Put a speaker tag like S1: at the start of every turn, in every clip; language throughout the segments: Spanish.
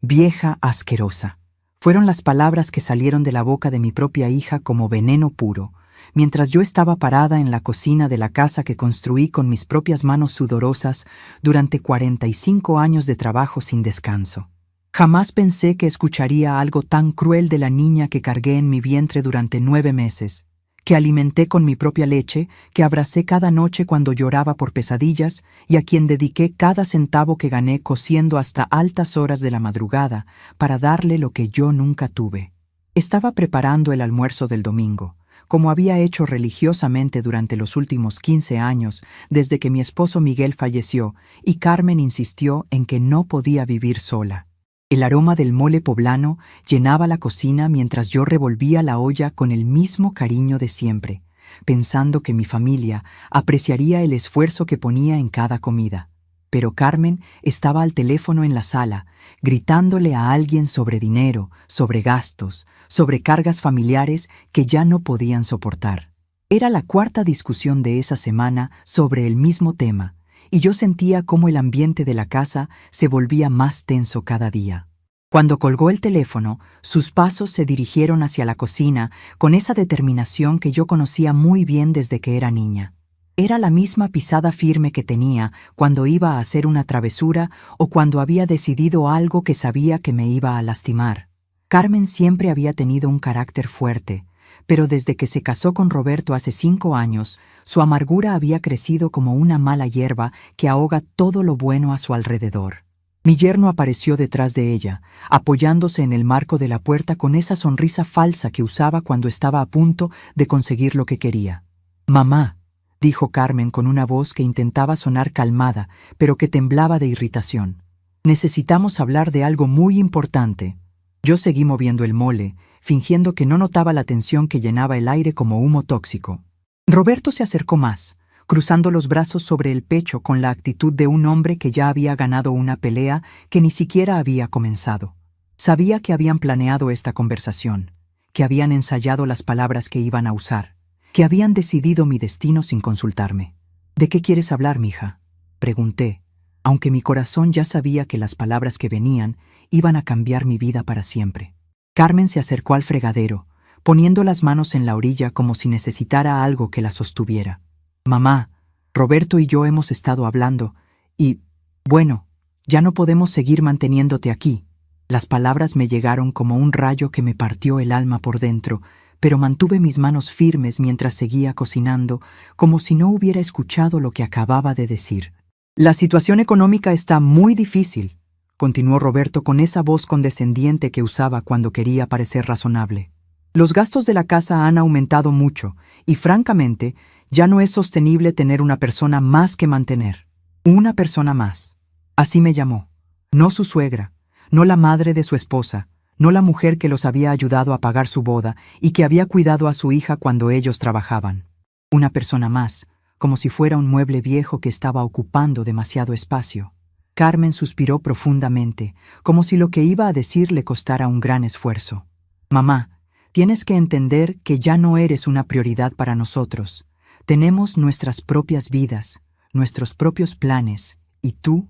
S1: Vieja asquerosa. Fueron las palabras que salieron de la boca de mi propia hija como veneno puro, mientras yo estaba parada en la cocina de la casa que construí con mis propias manos sudorosas durante 45 años de trabajo sin descanso. Jamás pensé que escucharía algo tan cruel de la niña que cargué en mi vientre durante 9 meses, que alimenté con mi propia leche, que abracé cada noche cuando lloraba por pesadillas y a quien dediqué cada centavo que gané cosiendo hasta altas horas de la madrugada para darle lo que yo nunca tuve. Estaba preparando el almuerzo del domingo, como había hecho religiosamente durante los últimos 15 años desde que mi esposo Miguel falleció y Carmen insistió en que no podía vivir sola. El aroma del mole poblano llenaba la cocina mientras yo revolvía la olla con el mismo cariño de siempre, pensando que mi familia apreciaría el esfuerzo que ponía en cada comida. Pero Carmen estaba al teléfono en la sala, gritándole a alguien sobre dinero, sobre gastos, sobre cargas familiares que ya no podían soportar. Era la 4ª discusión de esa semana sobre el mismo tema, y yo sentía cómo el ambiente de la casa se volvía más tenso cada día. Cuando colgó el teléfono, sus pasos se dirigieron hacia la cocina con esa determinación que yo conocía muy bien desde que era niña. Era la misma pisada firme que tenía cuando iba a hacer una travesura o cuando había decidido algo que sabía que me iba a lastimar. Carmen siempre había tenido un carácter fuerte, pero desde que se casó con Roberto hace 5 años, su amargura había crecido como una mala hierba que ahoga todo lo bueno a su alrededor. Mi yerno apareció detrás de ella, apoyándose en el marco de la puerta con esa sonrisa falsa que usaba cuando estaba a punto de conseguir lo que quería. «Mamá», dijo Carmen con una voz que intentaba sonar calmada, pero que temblaba de irritación. «Necesitamos hablar de algo muy importante». Yo seguí moviendo el mole, fingiendo que no notaba la tensión que llenaba el aire como humo tóxico. Roberto se acercó más, cruzando los brazos sobre el pecho con la actitud de un hombre que ya había ganado una pelea que ni siquiera había comenzado. Sabía que habían planeado esta conversación, que habían ensayado las palabras que iban a usar, que habían decidido mi destino sin consultarme. «¿De qué quieres hablar, mija?», pregunté, aunque mi corazón ya sabía que las palabras que venían iban a cambiar mi vida para siempre. Carmen se acercó al fregadero, poniendo las manos en la orilla como si necesitara algo que la sostuviera. «Mamá, Roberto y yo hemos estado hablando, y, bueno, ya no podemos seguir manteniéndote aquí». Las palabras me llegaron como un rayo que me partió el alma por dentro, pero mantuve mis manos firmes mientras seguía cocinando, como si no hubiera escuchado lo que acababa de decir. «La situación económica está muy difícil», continuó Roberto con esa voz condescendiente que usaba cuando quería parecer razonable. «Los gastos de la casa han aumentado mucho y, francamente, ya no es sostenible tener una persona más que mantener. Una persona más». Así me llamó. No su suegra, no la madre de su esposa, no la mujer que los había ayudado a pagar su boda y que había cuidado a su hija cuando ellos trabajaban. Una persona más, como si fuera un mueble viejo que estaba ocupando demasiado espacio. Carmen suspiró profundamente, como si lo que iba a decir le costara un gran esfuerzo. «Mamá, tienes que entender que ya no eres una prioridad para nosotros. Tenemos nuestras propias vidas, nuestros propios planes, y tú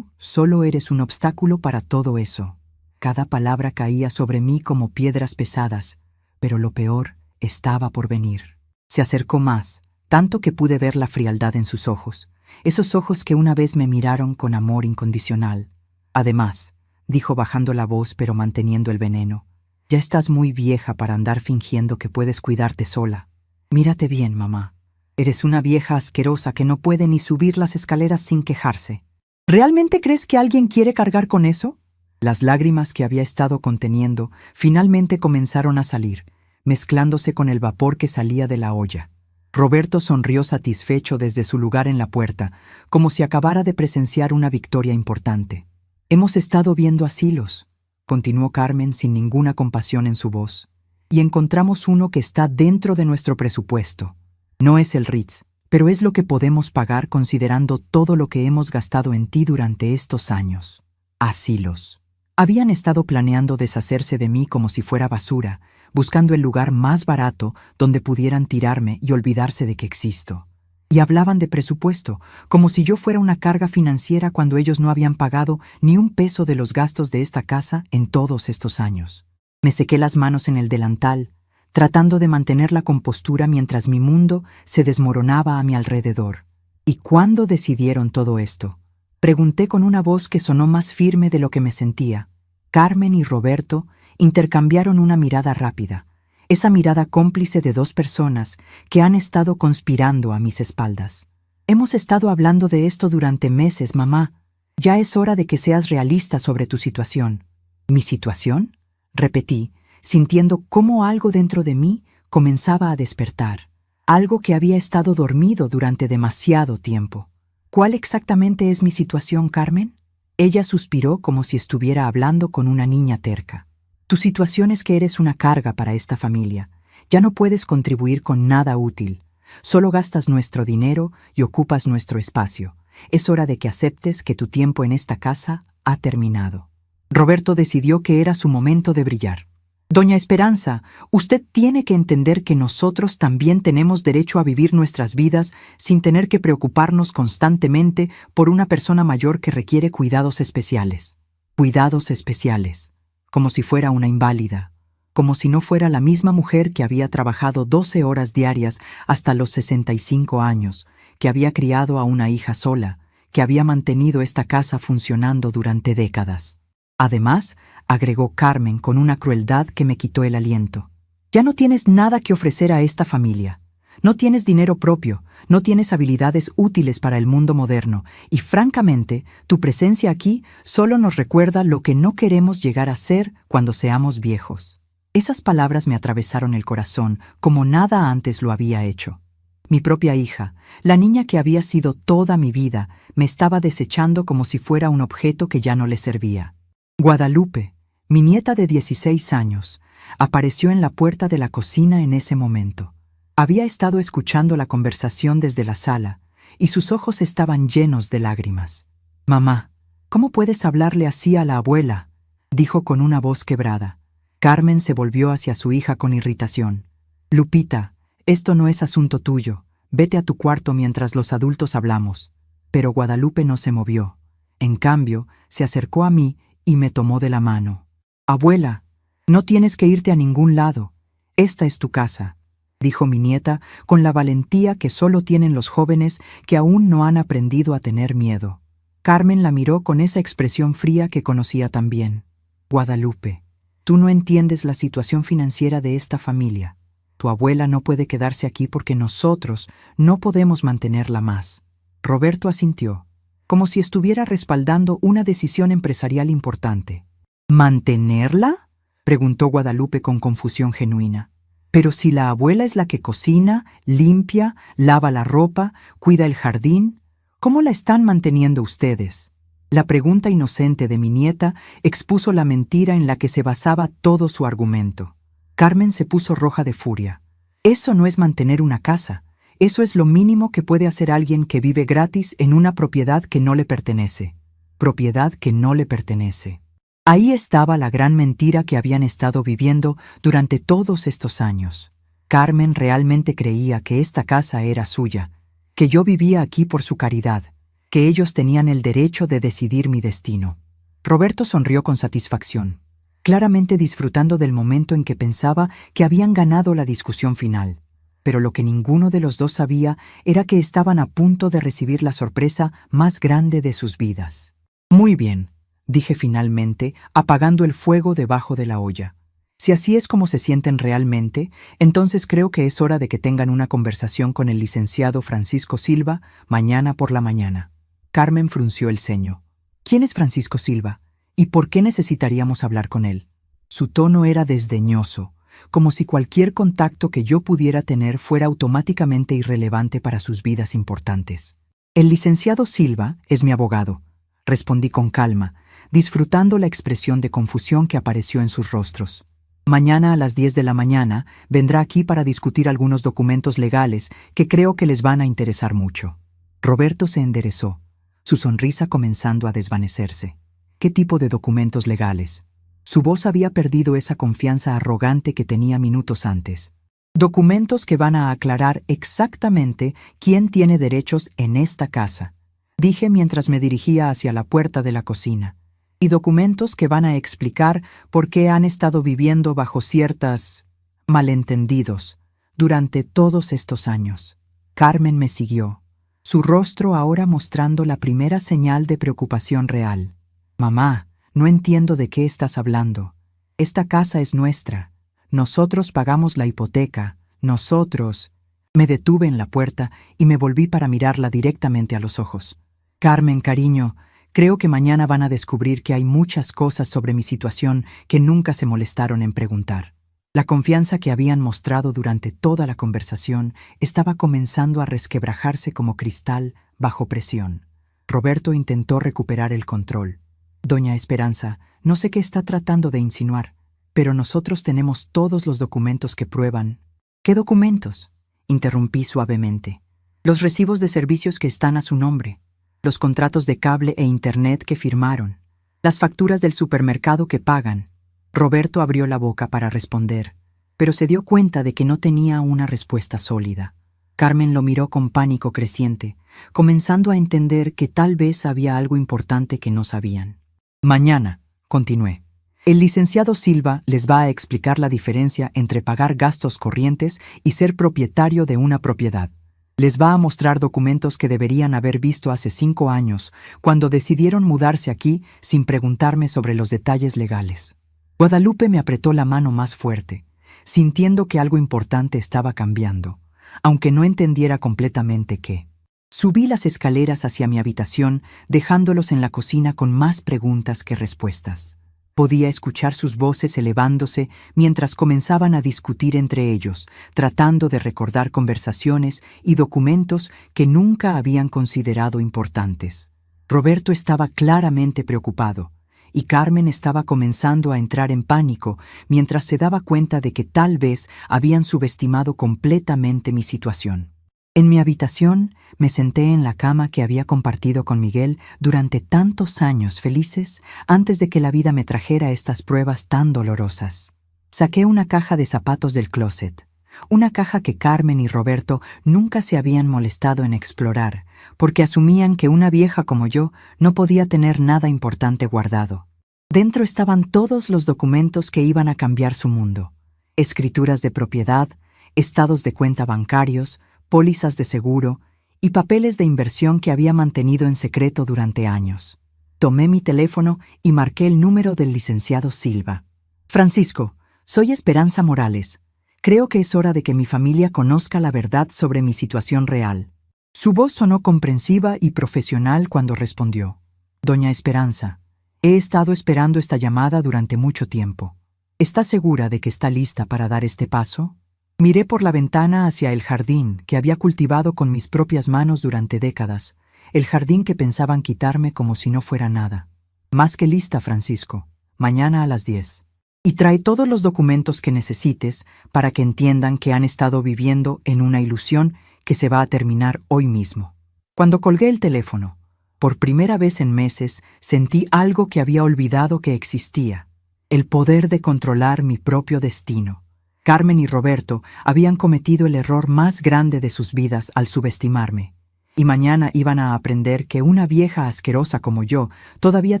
S1: solo eres un obstáculo para todo eso». Cada palabra caía sobre mí como piedras pesadas, pero lo peor estaba por venir. Se acercó más, tanto que pude ver la frialdad en sus ojos, esos ojos que una vez me miraron con amor incondicional. «Además», dijo bajando la voz pero manteniendo el veneno, «ya estás muy vieja para andar fingiendo que puedes cuidarte sola. Mírate bien, mamá. Eres una vieja asquerosa que no puede ni subir las escaleras sin quejarse. ¿Realmente crees que alguien quiere cargar con eso?». Las lágrimas que había estado conteniendo finalmente comenzaron a salir, mezclándose con el vapor que salía de la olla. Roberto sonrió satisfecho desde su lugar en la puerta, como si acabara de presenciar una victoria importante. «Hemos estado viendo asilos», continuó Carmen sin ninguna compasión en su voz, «y encontramos uno que está dentro de nuestro presupuesto. No es el Ritz, pero es lo que podemos pagar considerando todo lo que hemos gastado en ti durante estos años». Asilos. Habían estado planeando deshacerse de mí como si fuera basura, buscando el lugar más barato donde pudieran tirarme y olvidarse de que existo. Y hablaban de presupuesto, como si yo fuera una carga financiera cuando ellos no habían pagado ni un peso de los gastos de esta casa en todos estos años. Me sequé las manos en el delantal, tratando de mantener la compostura mientras mi mundo se desmoronaba a mi alrededor. ¿Y cuándo decidieron todo esto? Pregunté con una voz que sonó más firme de lo que me sentía. Carmen y Roberto intercambiaron una mirada rápida, esa mirada cómplice de dos personas que han estado conspirando a mis espaldas. Hemos estado hablando de esto durante meses, mamá. Ya es hora de que seas realista sobre tu situación. ¿Mi situación? Repetí, sintiendo cómo algo dentro de mí comenzaba a despertar, algo que había estado dormido durante demasiado tiempo. ¿Cuál exactamente es mi situación, Carmen? Ella suspiró como si estuviera hablando con una niña terca. Tu situación es que eres una carga para esta familia. Ya no puedes contribuir con nada útil. Solo gastas nuestro dinero y ocupas nuestro espacio. Es hora de que aceptes que tu tiempo en esta casa ha terminado. Roberto decidió que era su momento de brillar. Doña Esperanza, usted tiene que entender que nosotros también tenemos derecho a vivir nuestras vidas sin tener que preocuparnos constantemente por una persona mayor que requiere cuidados especiales. Cuidados especiales. Como si fuera una inválida, como si no fuera la misma mujer que había trabajado 12 horas diarias hasta los 65 años, que había criado a una hija sola, que había mantenido esta casa funcionando durante décadas. Además, agregó Carmen con una crueldad que me quitó el aliento. Ya no tienes nada que ofrecer a esta familia. No tienes dinero propio, no tienes habilidades útiles para el mundo moderno, y francamente, tu presencia aquí solo nos recuerda lo que no queremos llegar a ser cuando seamos viejos. Esas palabras me atravesaron el corazón como nada antes lo había hecho. Mi propia hija, la niña que había sido toda mi vida, me estaba desechando como si fuera un objeto que ya no le servía. Guadalupe, mi nieta de 16 años, apareció en la puerta de la cocina en ese momento. Había estado escuchando la conversación desde la sala, y sus ojos estaban llenos de lágrimas. «Mamá, ¿cómo puedes hablarle así a la abuela?», dijo con una voz quebrada. Carmen se volvió hacia su hija con irritación. «Lupita, esto no es asunto tuyo. Vete a tu cuarto mientras los adultos hablamos». Pero Guadalupe no se movió. En cambio, se acercó a mí y me tomó de la mano. «Abuela, no tienes que irte a ningún lado. Esta es tu casa», dijo mi nieta con la valentía que solo tienen los jóvenes que aún no han aprendido a tener miedo. Carmen la miró con esa expresión fría que conocía tan bien. «Guadalupe, tú no entiendes la situación financiera de esta familia. Tu abuela no puede quedarse aquí porque nosotros no podemos mantenerla más». Roberto asintió, como si estuviera respaldando una decisión empresarial importante. «¿Mantenerla?», preguntó Guadalupe con confusión genuina. «Pero si la abuela es la que cocina, limpia, lava la ropa, cuida el jardín, ¿cómo la están manteniendo ustedes?». La pregunta inocente de mi nieta expuso la mentira en la que se basaba todo su argumento. Carmen se puso roja de furia. «Eso no es mantener una casa. Eso es lo mínimo que puede hacer alguien que vive gratis en una propiedad que no le pertenece. Propiedad que no le pertenece». Ahí estaba la gran mentira que habían estado viviendo durante todos estos años. Carmen realmente creía que esta casa era suya, que yo vivía aquí por su caridad, que ellos tenían el derecho de decidir mi destino. Roberto sonrió con satisfacción, claramente disfrutando del momento en que pensaba que habían ganado la discusión final. Pero lo que ninguno de los dos sabía era que estaban a punto de recibir la sorpresa más grande de sus vidas. «Muy bien», dije finalmente, apagando el fuego debajo de la olla. «Si así es como se sienten realmente, entonces creo que es hora de que tengan una conversación con el licenciado Francisco Silva mañana por la mañana». Carmen frunció el ceño. «¿Quién es Francisco Silva? ¿Y por qué necesitaríamos hablar con él?». Su tono era desdeñoso, como si cualquier contacto que yo pudiera tener fuera automáticamente irrelevante para sus vidas importantes. «El licenciado Silva es mi abogado», respondí con calma, disfrutando la expresión de confusión que apareció en sus rostros. «Mañana a las 10 de la mañana vendrá aquí para discutir algunos documentos legales que creo que les van a interesar mucho». Roberto se enderezó, su sonrisa comenzando a desvanecerse. «¿Qué tipo de documentos legales?». Su voz había perdido esa confianza arrogante que tenía minutos antes. Documentos que van a aclarar exactamente quién tiene derechos en esta casa, dije mientras me dirigía hacia la puerta de la cocina. Y documentos que van a explicar por qué han estado viviendo bajo ciertas malentendidos durante todos estos años. Carmen me siguió, su rostro ahora mostrando la primera señal de preocupación real. Mamá, no entiendo de qué estás hablando. Esta casa es nuestra. Nosotros pagamos la hipoteca. Nosotros. Me detuve en la puerta y me volví para mirarla directamente a los ojos. Carmen, cariño, creo que mañana van a descubrir que hay muchas cosas sobre mi situación que nunca se molestaron en preguntar. La confianza que habían mostrado durante toda la conversación estaba comenzando a resquebrajarse como cristal bajo presión. Roberto intentó recuperar el control. Doña Esperanza, no sé qué está tratando de insinuar, pero nosotros tenemos todos los documentos que prueban. ¿Qué documentos? Interrumpí suavemente. Los recibos de servicios que están a su nombre, los contratos de cable e internet que firmaron, las facturas del supermercado que pagan. Roberto abrió la boca para responder, pero se dio cuenta de que no tenía una respuesta sólida. Carmen lo miró con pánico creciente, comenzando a entender que tal vez había algo importante que no sabían. Mañana, continué, el licenciado Silva les va a explicar la diferencia entre pagar gastos corrientes y ser propietario de una propiedad. Les va a mostrar documentos que deberían haber visto hace 5 años, cuando decidieron mudarse aquí sin preguntarme sobre los detalles legales. Guadalupe me apretó la mano más fuerte, sintiendo que algo importante estaba cambiando, aunque no entendiera completamente qué. Subí las escaleras hacia mi habitación, dejándolos en la cocina con más preguntas que respuestas. Podía escuchar sus voces elevándose mientras comenzaban a discutir entre ellos, tratando de recordar conversaciones y documentos que nunca habían considerado importantes. Roberto estaba claramente preocupado, y Carmen estaba comenzando a entrar en pánico mientras se daba cuenta de que tal vez habían subestimado completamente mi situación. En mi habitación me senté en la cama que había compartido con Miguel durante tantos años felices antes de que la vida me trajera estas pruebas tan dolorosas. Saqué una caja de zapatos del closet, una caja que Carmen y Roberto nunca se habían molestado en explorar, porque asumían que una vieja como yo no podía tener nada importante guardado. Dentro estaban todos los documentos que iban a cambiar su mundo: escrituras de propiedad, estados de cuenta bancarios, pólizas de seguro y papeles de inversión que había mantenido en secreto durante años. Tomé mi teléfono y marqué el número del licenciado Silva. Francisco, soy Esperanza Morales. Creo que es hora de que mi familia conozca la verdad sobre mi situación real. Su voz sonó comprensiva y profesional cuando respondió. Doña Esperanza, he estado esperando esta llamada durante mucho tiempo. ¿Está segura de que está lista para dar este paso? Miré por la ventana hacia el jardín que había cultivado con mis propias manos durante décadas, el jardín que pensaban quitarme como si no fuera nada. Más que lista, Francisco. Mañana a las 10. Y trae todos los documentos que necesites para que entiendan que han estado viviendo en una ilusión que se va a terminar hoy mismo. Cuando colgué el teléfono, por primera vez en meses sentí algo que había olvidado que existía: el poder de controlar mi propio destino. Carmen y Roberto habían cometido el error más grande de sus vidas al subestimarme, y mañana iban a aprender que una vieja asquerosa como yo todavía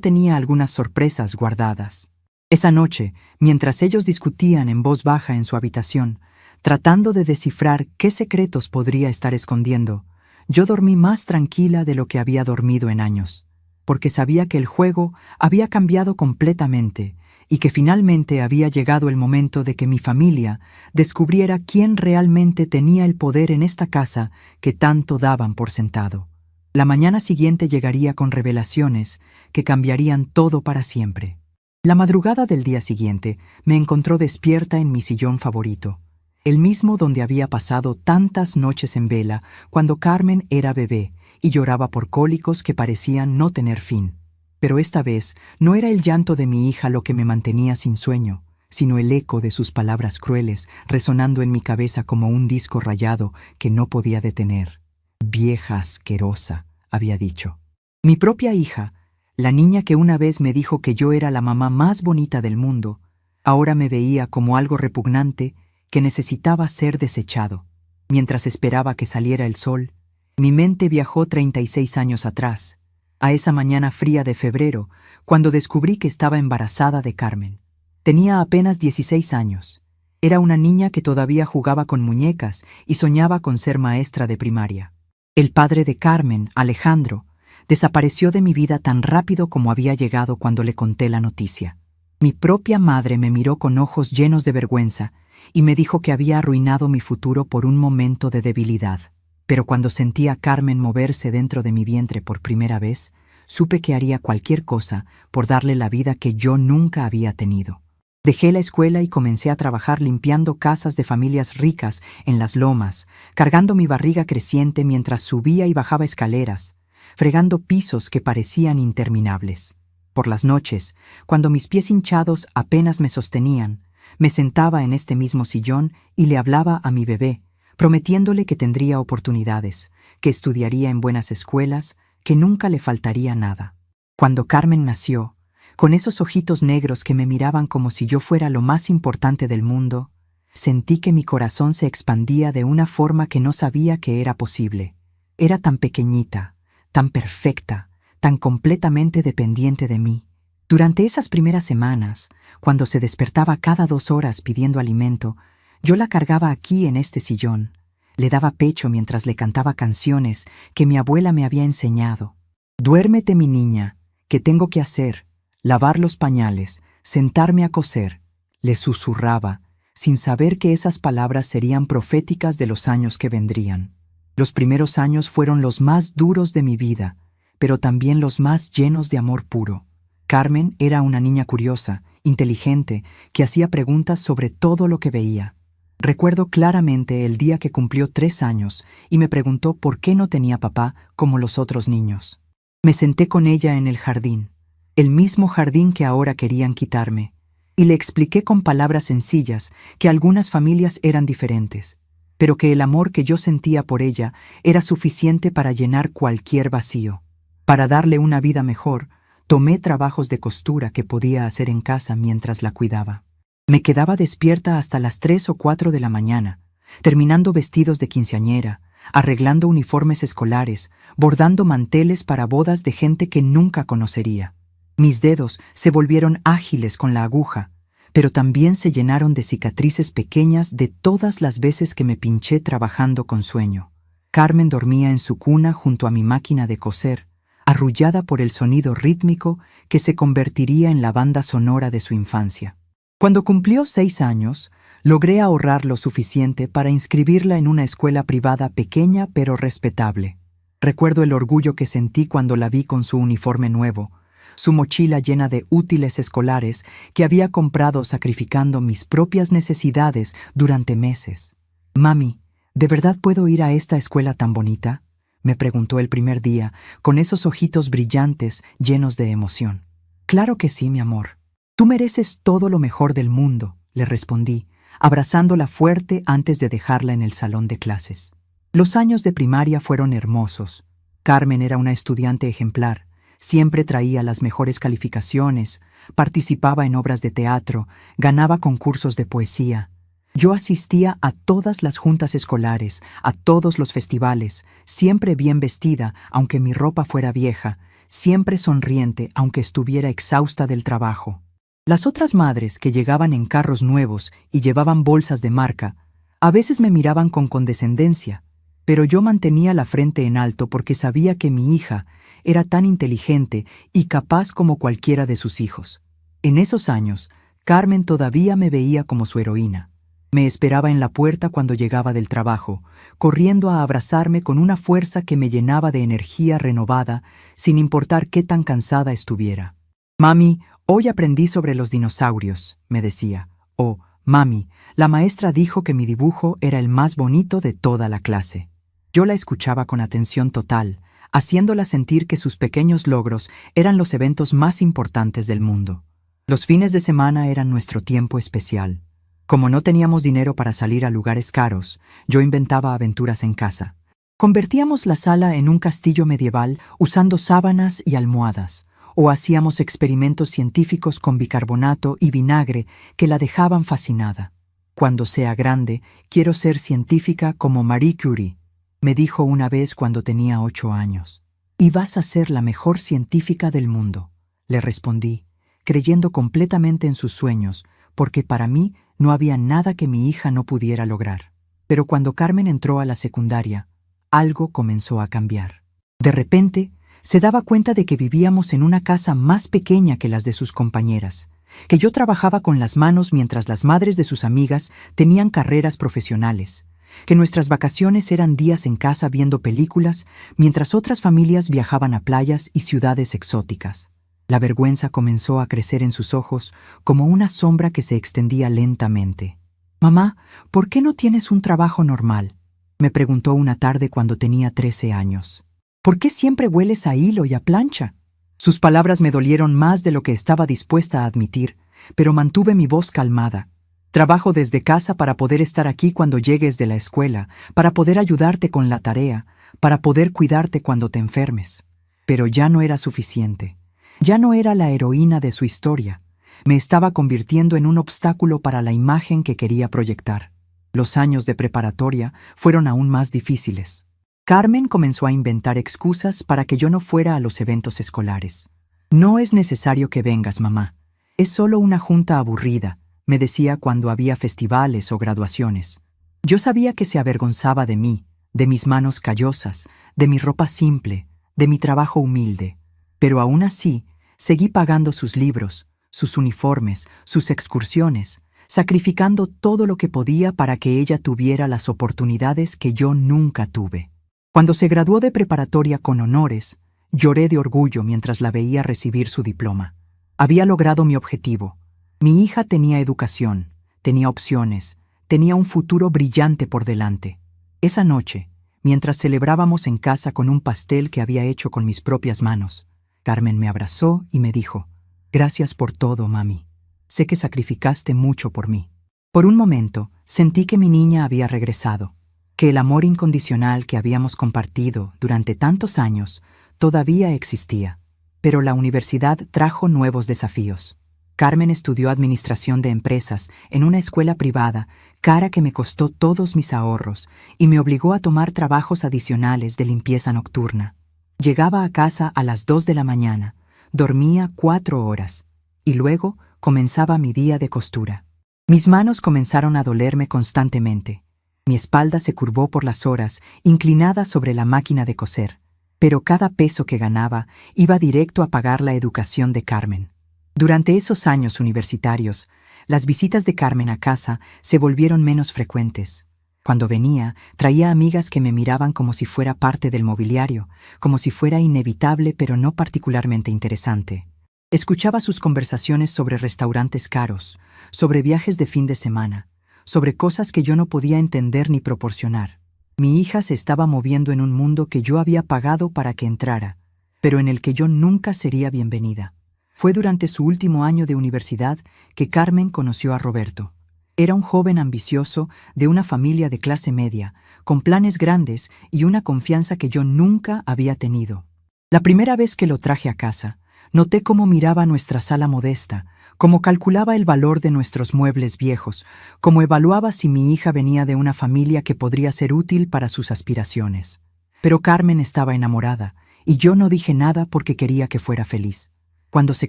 S1: tenía algunas sorpresas guardadas. Esa noche, mientras ellos discutían en voz baja en su habitación, tratando de descifrar qué secretos podría estar escondiendo, yo dormí más tranquila de lo que había dormido en años, porque sabía que el juego había cambiado completamente y que finalmente había llegado el momento de que mi familia descubriera quién realmente tenía el poder en esta casa que tanto daban por sentado. La mañana siguiente llegaría con revelaciones que cambiarían todo para siempre. La madrugada del día siguiente me encontró despierta en mi sillón favorito, el mismo donde había pasado tantas noches en vela cuando Carmen era bebé y lloraba por cólicos que parecían no tener fin. Pero esta vez no era el llanto de mi hija lo que me mantenía sin sueño, sino el eco de sus palabras crueles resonando en mi cabeza como un disco rayado que no podía detener. Vieja asquerosa, había dicho. Mi propia hija, la niña que una vez me dijo que yo era la mamá más bonita del mundo, ahora me veía como algo repugnante que necesitaba ser desechado. Mientras esperaba que saliera el sol, mi mente viajó 36 años atrás, a esa mañana fría de febrero, cuando descubrí que estaba embarazada de Carmen. Tenía apenas 16 años. Era una niña que todavía jugaba con muñecas y soñaba con ser maestra de primaria. El padre de Carmen, Alejandro, desapareció de mi vida tan rápido como había llegado cuando le conté la noticia. Mi propia madre me miró con ojos llenos de vergüenza y me dijo que había arruinado mi futuro por un momento de debilidad. Pero cuando sentí a Carmen moverse dentro de mi vientre por primera vez, supe que haría cualquier cosa por darle la vida que yo nunca había tenido. Dejé la escuela y comencé a trabajar limpiando casas de familias ricas en las lomas, cargando mi barriga creciente mientras subía y bajaba escaleras, fregando pisos que parecían interminables. Por las noches, cuando mis pies hinchados apenas me sostenían, me sentaba en este mismo sillón y le hablaba a mi bebé, prometiéndole que tendría oportunidades, que estudiaría en buenas escuelas, que nunca le faltaría nada. Cuando Carmen nació, con esos ojitos negros que me miraban como si yo fuera lo más importante del mundo, sentí que mi corazón se expandía de una forma que no sabía que era posible. Era tan pequeñita, tan perfecta, tan completamente dependiente de mí. Durante esas primeras semanas, cuando se despertaba cada 2 horas pidiendo alimento, yo la cargaba aquí en este sillón, le daba pecho mientras le cantaba canciones que mi abuela me había enseñado. «Duérmete, mi niña, ¿qué tengo que hacer? Lavar los pañales, sentarme a coser», le susurraba, sin saber que esas palabras serían proféticas de los años que vendrían. Los primeros años fueron los más duros de mi vida, pero también los más llenos de amor puro. Carmen era una niña curiosa, inteligente, que hacía preguntas sobre todo lo que veía. Recuerdo claramente el día que cumplió 3 años y me preguntó por qué no tenía papá como los otros niños. Me senté con ella en el jardín, el mismo jardín que ahora querían quitarme, y le expliqué con palabras sencillas que algunas familias eran diferentes, pero que el amor que yo sentía por ella era suficiente para llenar cualquier vacío. Para darle una vida mejor, tomé trabajos de costura que podía hacer en casa mientras la cuidaba. Me quedaba despierta hasta las 3 o 4 de la mañana, terminando vestidos de quinceañera, arreglando uniformes escolares, bordando manteles para bodas de gente que nunca conocería. Mis dedos se volvieron ágiles con la aguja, pero también se llenaron de cicatrices pequeñas de todas las veces que me pinché trabajando con sueño. Carmen dormía en su cuna junto a mi máquina de coser, arrullada por el sonido rítmico que se convertiría en la banda sonora de su infancia. Cuando cumplió 6 años, logré ahorrar lo suficiente para inscribirla en una escuela privada pequeña pero respetable. Recuerdo el orgullo que sentí cuando la vi con su uniforme nuevo, su mochila llena de útiles escolares que había comprado sacrificando mis propias necesidades durante meses. «Mami, ¿de verdad puedo ir a esta escuela tan bonita?», me preguntó el primer día, con esos ojitos brillantes llenos de emoción. «Claro que sí, mi amor. Tú mereces todo lo mejor del mundo», le respondí, abrazándola fuerte antes de dejarla en el salón de clases. Los años de primaria fueron hermosos. Carmen era una estudiante ejemplar. Siempre traía las mejores calificaciones, participaba en obras de teatro, ganaba concursos de poesía. Yo asistía a todas las juntas escolares, a todos los festivales, siempre bien vestida, aunque mi ropa fuera vieja, siempre sonriente, aunque estuviera exhausta del trabajo. Las otras madres que llegaban en carros nuevos y llevaban bolsas de marca, a veces me miraban con condescendencia, pero yo mantenía la frente en alto porque sabía que mi hija era tan inteligente y capaz como cualquiera de sus hijos. En esos años, Carmen todavía me veía como su heroína. Me esperaba en la puerta cuando llegaba del trabajo, corriendo a abrazarme con una fuerza que me llenaba de energía renovada, sin importar qué tan cansada estuviera. «Mami, hoy aprendí sobre los dinosaurios», me decía. O «Mami, la maestra dijo que mi dibujo era el más bonito de toda la clase». Yo la escuchaba con atención total, haciéndola sentir que sus pequeños logros eran los eventos más importantes del mundo. Los fines de semana eran nuestro tiempo especial. Como no teníamos dinero para salir a lugares caros, yo inventaba aventuras en casa. Convertíamos la sala en un castillo medieval usando sábanas y almohadas, o hacíamos experimentos científicos con bicarbonato y vinagre que la dejaban fascinada. Cuando sea grande, quiero ser científica como Marie Curie, me dijo una vez cuando tenía 8 años. Y vas a ser la mejor científica del mundo, le respondí, creyendo completamente en sus sueños, porque para mí no había nada que mi hija no pudiera lograr. Pero cuando Carmen entró a la secundaria, algo comenzó a cambiar. De repente, se daba cuenta de que vivíamos en una casa más pequeña que las de sus compañeras, que yo trabajaba con las manos mientras las madres de sus amigas tenían carreras profesionales, que nuestras vacaciones eran días en casa viendo películas, mientras otras familias viajaban a playas y ciudades exóticas. La vergüenza comenzó a crecer en sus ojos como una sombra que se extendía lentamente. «Mamá, ¿por qué no tienes un trabajo normal?», me preguntó una tarde cuando tenía 13 años. «¿Por qué siempre hueles a hilo y a plancha?». Sus palabras me dolieron más de lo que estaba dispuesta a admitir, pero mantuve mi voz calmada. «Trabajo desde casa para poder estar aquí cuando llegues de la escuela, para poder ayudarte con la tarea, para poder cuidarte cuando te enfermes». Pero ya no era suficiente. Ya no era la heroína de su historia. Me estaba convirtiendo en un obstáculo para la imagen que quería proyectar. Los años de preparatoria fueron aún más difíciles. Carmen comenzó a inventar excusas para que yo no fuera a los eventos escolares. «No es necesario que vengas, mamá. Es solo una junta aburrida», me decía cuando había festivales o graduaciones. Yo sabía que se avergonzaba de mí, de mis manos callosas, de mi ropa simple, de mi trabajo humilde. Pero aún así, seguí pagando sus libros, sus uniformes, sus excursiones, sacrificando todo lo que podía para que ella tuviera las oportunidades que yo nunca tuve. Cuando se graduó de preparatoria con honores, lloré de orgullo mientras la veía recibir su diploma. Había logrado mi objetivo. Mi hija tenía educación, tenía opciones, tenía un futuro brillante por delante. Esa noche, mientras celebrábamos en casa con un pastel que había hecho con mis propias manos, Carmen me abrazó y me dijo: «Gracias por todo, mami. Sé que sacrificaste mucho por mí». Por un momento, sentí que mi niña había regresado, que el amor incondicional que habíamos compartido durante tantos años todavía existía. Pero la universidad trajo nuevos desafíos. Carmen estudió administración de empresas en una escuela privada, cara que me costó todos mis ahorros, y me obligó a tomar trabajos adicionales de limpieza nocturna. Llegaba a casa a las 2 de la mañana, dormía 4 horas, y luego comenzaba mi día de costura. Mis manos comenzaron a dolerme constantemente. Mi espalda se curvó por las horas, inclinada sobre la máquina de coser, pero cada peso que ganaba iba directo a pagar la educación de Carmen. Durante esos años universitarios, las visitas de Carmen a casa se volvieron menos frecuentes. Cuando venía, traía amigas que me miraban como si fuera parte del mobiliario, como si fuera inevitable pero no particularmente interesante. Escuchaba sus conversaciones sobre restaurantes caros, sobre viajes de fin de semana, sobre cosas que yo no podía entender ni proporcionar. Mi hija se estaba moviendo en un mundo que yo había pagado para que entrara, pero en el que yo nunca sería bienvenida. Fue durante su último año de universidad que Carmen conoció a Roberto. Era un joven ambicioso de una familia de clase media, con planes grandes y una confianza que yo nunca había tenido. La primera vez que lo traje a casa, noté cómo miraba nuestra sala modesta, cómo calculaba el valor de nuestros muebles viejos, cómo evaluaba si mi hija venía de una familia que podría ser útil para sus aspiraciones. Pero Carmen estaba enamorada, y yo no dije nada porque quería que fuera feliz. Cuando se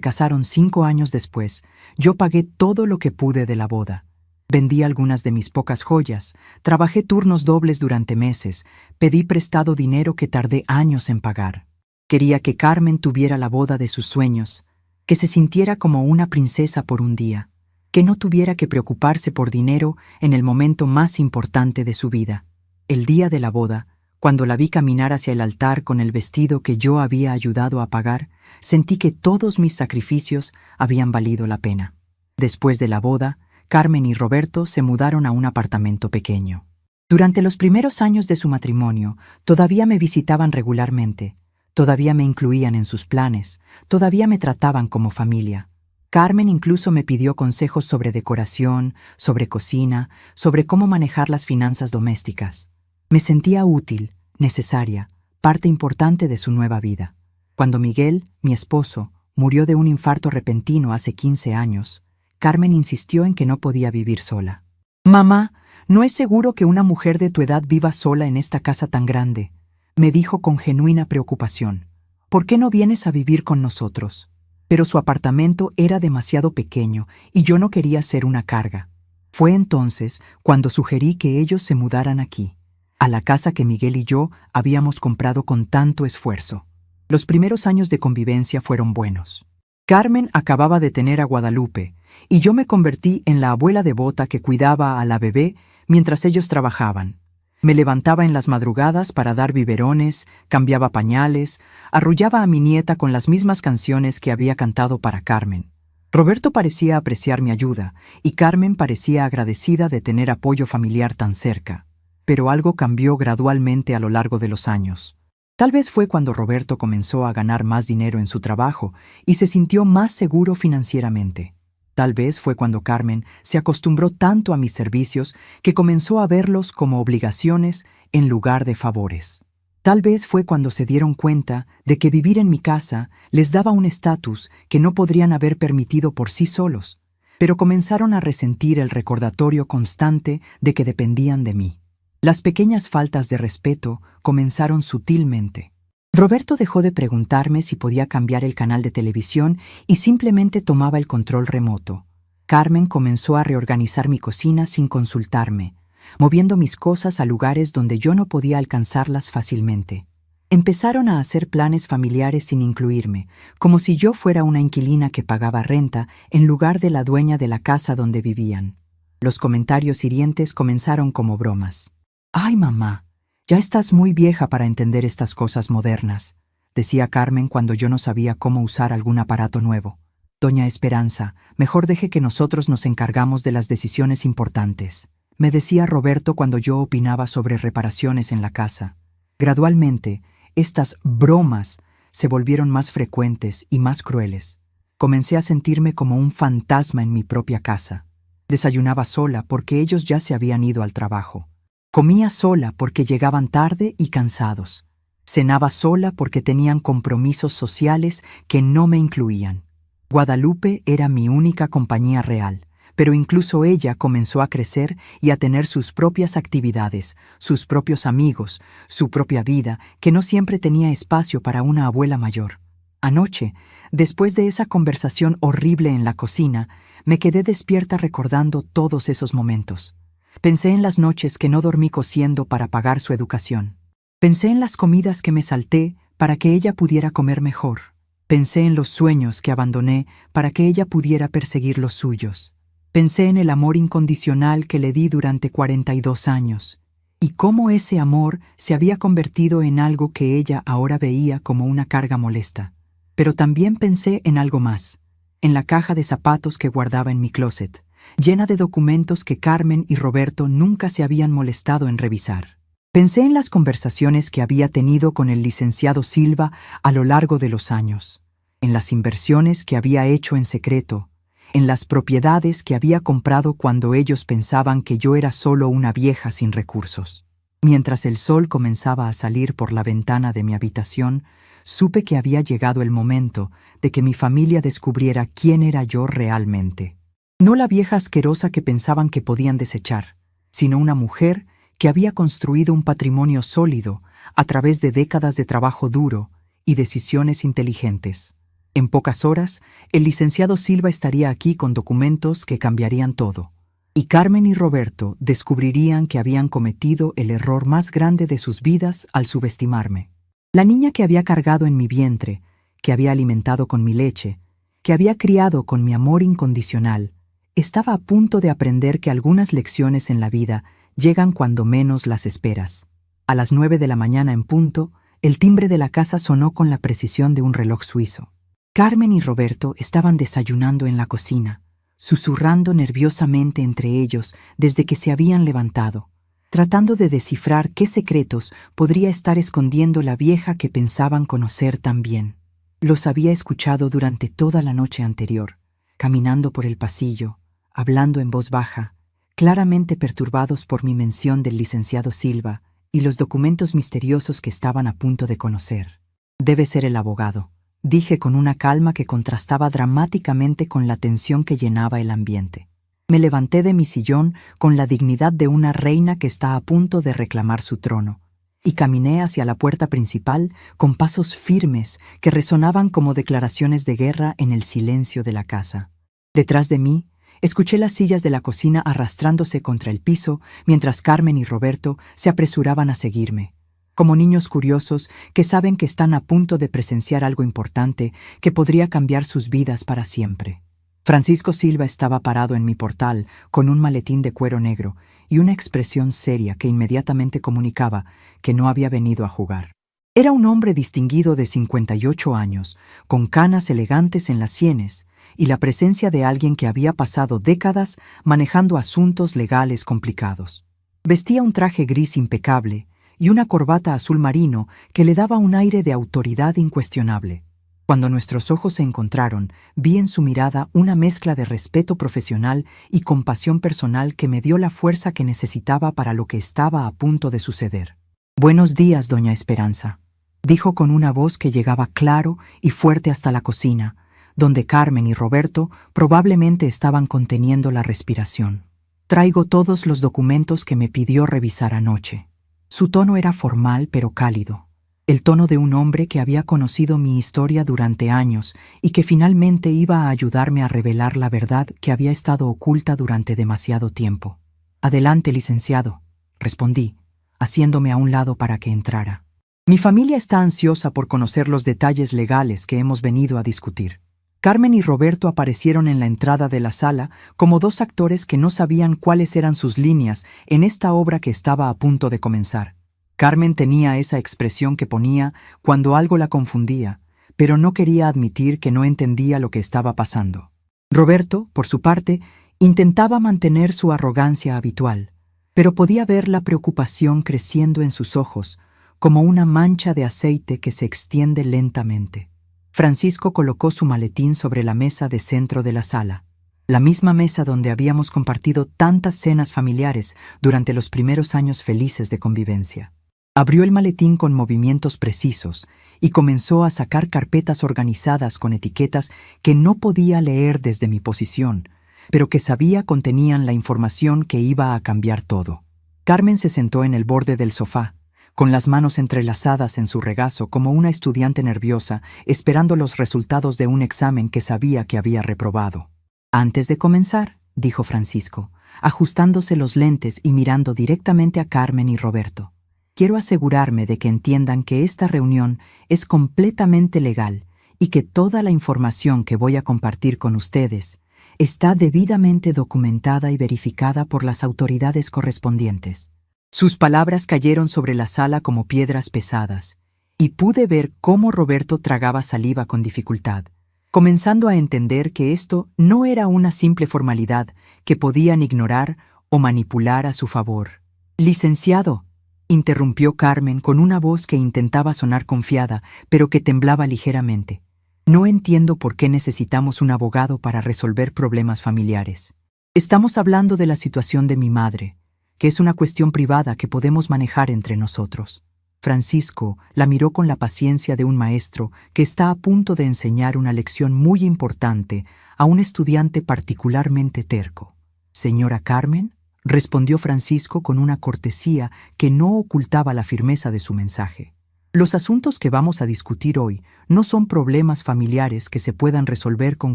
S1: casaron 5 años después, yo pagué todo lo que pude de la boda. Vendí algunas de mis pocas joyas, trabajé turnos dobles durante meses, pedí prestado dinero que tardé años en pagar. Quería que Carmen tuviera la boda de sus sueños, que se sintiera como una princesa por un día, que no tuviera que preocuparse por dinero en el momento más importante de su vida. El día de la boda, cuando la vi caminar hacia el altar con el vestido que yo había ayudado a pagar, sentí que todos mis sacrificios habían valido la pena. Después de la boda, Carmen y Roberto se mudaron a un apartamento pequeño. Durante los primeros años de su matrimonio, todavía me visitaban regularmente, todavía me incluían en sus planes, todavía me trataban como familia. Carmen incluso me pidió consejos sobre decoración, sobre cocina, sobre cómo manejar las finanzas domésticas. Me sentía útil, necesaria, parte importante de su nueva vida. Cuando Miguel, mi esposo, murió de un infarto repentino hace 15 años, Carmen insistió en que no podía vivir sola. Mamá, no es seguro que una mujer de tu edad viva sola en esta casa tan grande, me dijo con genuina preocupación. ¿Por qué no vienes a vivir con nosotros? Pero su apartamento era demasiado pequeño y yo no quería ser una carga. Fue entonces cuando sugerí que ellos se mudaran aquí, a la casa que Miguel y yo habíamos comprado con tanto esfuerzo. Los primeros años de convivencia fueron buenos. Carmen acababa de tener a Guadalupe, y yo me convertí en la abuela devota que cuidaba a la bebé mientras ellos trabajaban. Me levantaba en las madrugadas para dar biberones, cambiaba pañales, arrullaba a mi nieta con las mismas canciones que había cantado para Carmen. Roberto parecía apreciar mi ayuda, y Carmen parecía agradecida de tener apoyo familiar tan cerca. Pero algo cambió gradualmente a lo largo de los años. Tal vez fue cuando Roberto comenzó a ganar más dinero en su trabajo y se sintió más seguro financieramente. Tal vez fue cuando Carmen se acostumbró tanto a mis servicios que comenzó a verlos como obligaciones en lugar de favores. Tal vez fue cuando se dieron cuenta de que vivir en mi casa les daba un estatus que no podrían haber permitido por sí solos, pero comenzaron a resentir el recordatorio constante de que dependían de mí. Las pequeñas faltas de respeto comenzaron sutilmente. Roberto dejó de preguntarme si podía cambiar el canal de televisión y simplemente tomaba el control remoto. Carmen comenzó a reorganizar mi cocina sin consultarme, moviendo mis cosas a lugares donde yo no podía alcanzarlas fácilmente. Empezaron a hacer planes familiares sin incluirme, como si yo fuera una inquilina que pagaba renta en lugar de la dueña de la casa donde vivían. Los comentarios hirientes comenzaron como bromas. «Ay, mamá, ya estás muy vieja para entender estas cosas modernas», decía Carmen cuando yo no sabía cómo usar algún aparato nuevo. «Doña Esperanza, mejor deje que nosotros nos encargamos de las decisiones importantes», me decía Roberto cuando yo opinaba sobre reparaciones en la casa. Gradualmente, estas bromas se volvieron más frecuentes y más crueles. Comencé a sentirme como un fantasma en mi propia casa. Desayunaba sola porque ellos ya se habían ido al trabajo. Comía sola porque llegaban tarde y cansados. Cenaba sola porque tenían compromisos sociales que no me incluían. Guadalupe era mi única compañía real, pero incluso ella comenzó a crecer y a tener sus propias actividades, sus propios amigos, su propia vida, que no siempre tenía espacio para una abuela mayor. Anoche, después de esa conversación horrible en la cocina, me quedé despierta recordando todos esos momentos. Pensé en las noches que no dormí cosiendo para pagar su educación. Pensé en las comidas que me salté para que ella pudiera comer mejor. Pensé en los sueños que abandoné para que ella pudiera perseguir los suyos. Pensé en el amor incondicional que le di durante 42 años, y cómo ese amor se había convertido en algo que ella ahora veía como una carga molesta. Pero también pensé en algo más, en la caja de zapatos que guardaba en mi closet, llena de documentos que Carmen y Roberto nunca se habían molestado en revisar. Pensé en las conversaciones que había tenido con el licenciado Silva a lo largo de los años, en las inversiones que había hecho en secreto, en las propiedades que había comprado cuando ellos pensaban que yo era solo una vieja sin recursos. Mientras el sol comenzaba a salir por la ventana de mi habitación, supe que había llegado el momento de que mi familia descubriera quién era yo realmente. No la vieja asquerosa que pensaban que podían desechar, sino una mujer que había construido un patrimonio sólido a través de décadas de trabajo duro y decisiones inteligentes. En pocas horas, el licenciado Silva estaría aquí con documentos que cambiarían todo, y Carmen y Roberto descubrirían que habían cometido el error más grande de sus vidas al subestimarme. La niña que había cargado en mi vientre, que había alimentado con mi leche, que había criado con mi amor incondicional, estaba a punto de aprender que algunas lecciones en la vida llegan cuando menos las esperas. A las 9 de la mañana en punto, el timbre de la casa sonó con la precisión de un reloj suizo. Carmen y Roberto estaban desayunando en la cocina, susurrando nerviosamente entre ellos desde que se habían levantado, tratando de descifrar qué secretos podría estar escondiendo la vieja que pensaban conocer tan bien. Los había escuchado durante toda la noche anterior, caminando por el pasillo, hablando en voz baja, claramente perturbados por mi mención del licenciado Silva y los documentos misteriosos que estaban a punto de conocer. «Debe ser el abogado», dije con una calma que contrastaba dramáticamente con la tensión que llenaba el ambiente. Me levanté de mi sillón con la dignidad de una reina que está a punto de reclamar su trono, y caminé hacia la puerta principal con pasos firmes que resonaban como declaraciones de guerra en el silencio de la casa. Detrás de mí, escuché las sillas de la cocina arrastrándose contra el piso mientras Carmen y Roberto se apresuraban a seguirme, como niños curiosos que saben que están a punto de presenciar algo importante que podría cambiar sus vidas para siempre. Francisco Silva estaba parado en mi portal con un maletín de cuero negro y una expresión seria que inmediatamente comunicaba que no había venido a jugar. Era un hombre distinguido de 58 años, con canas elegantes en las sienes y la presencia de alguien que había pasado décadas manejando asuntos legales complicados. Vestía un traje gris impecable y una corbata azul marino que le daba un aire de autoridad incuestionable. Cuando nuestros ojos se encontraron, vi en su mirada una mezcla de respeto profesional y compasión personal que me dio la fuerza que necesitaba para lo que estaba a punto de suceder. «Buenos días, doña Esperanza», dijo con una voz que llegaba claro y fuerte hasta la cocina, donde Carmen y Roberto probablemente estaban conteniendo la respiración. «Traigo todos los documentos que me pidió revisar anoche». Su tono era formal pero cálido, el tono de un hombre que había conocido mi historia durante años y que finalmente iba a ayudarme a revelar la verdad que había estado oculta durante demasiado tiempo. «Adelante, licenciado», respondí, haciéndome a un lado para que entrara. «Mi familia está ansiosa por conocer los detalles legales que hemos venido a discutir». Carmen y Roberto aparecieron en la entrada de la sala como dos actores que no sabían cuáles eran sus líneas en esta obra que estaba a punto de comenzar. Carmen tenía esa expresión que ponía cuando algo la confundía, pero no quería admitir que no entendía lo que estaba pasando. Roberto, por su parte, intentaba mantener su arrogancia habitual, pero podía ver la preocupación creciendo en sus ojos, como una mancha de aceite que se extiende lentamente. Francisco colocó su maletín sobre la mesa de centro de la sala, la misma mesa donde habíamos compartido tantas cenas familiares durante los primeros años felices de convivencia. Abrió el maletín con movimientos precisos y comenzó a sacar carpetas organizadas con etiquetas que no podía leer desde mi posición, pero que sabía contenían la información que iba a cambiar todo. Carmen se sentó en el borde del sofá, con las manos entrelazadas en su regazo como una estudiante nerviosa, esperando los resultados de un examen que sabía que había reprobado. «Antes de comenzar», dijo Francisco, ajustándose los lentes y mirando directamente a Carmen y Roberto, «quiero asegurarme de que entiendan que esta reunión es completamente legal y que toda la información que voy a compartir con ustedes está debidamente documentada y verificada por las autoridades correspondientes». Sus palabras cayeron sobre la sala como piedras pesadas, y pude ver cómo Roberto tragaba saliva con dificultad, comenzando a entender que esto no era una simple formalidad que podían ignorar o manipular a su favor. «Licenciado», interrumpió Carmen con una voz que intentaba sonar confiada, pero que temblaba ligeramente. «No entiendo por qué necesitamos un abogado para resolver problemas familiares. Estamos hablando de la situación de mi madre, que es una cuestión privada que podemos manejar entre nosotros». Francisco la miró con la paciencia de un maestro que está a punto de enseñar una lección muy importante a un estudiante particularmente terco. «Señora Carmen», respondió Francisco con una cortesía que no ocultaba la firmeza de su mensaje. «Los asuntos que vamos a discutir hoy no son problemas familiares que se puedan resolver con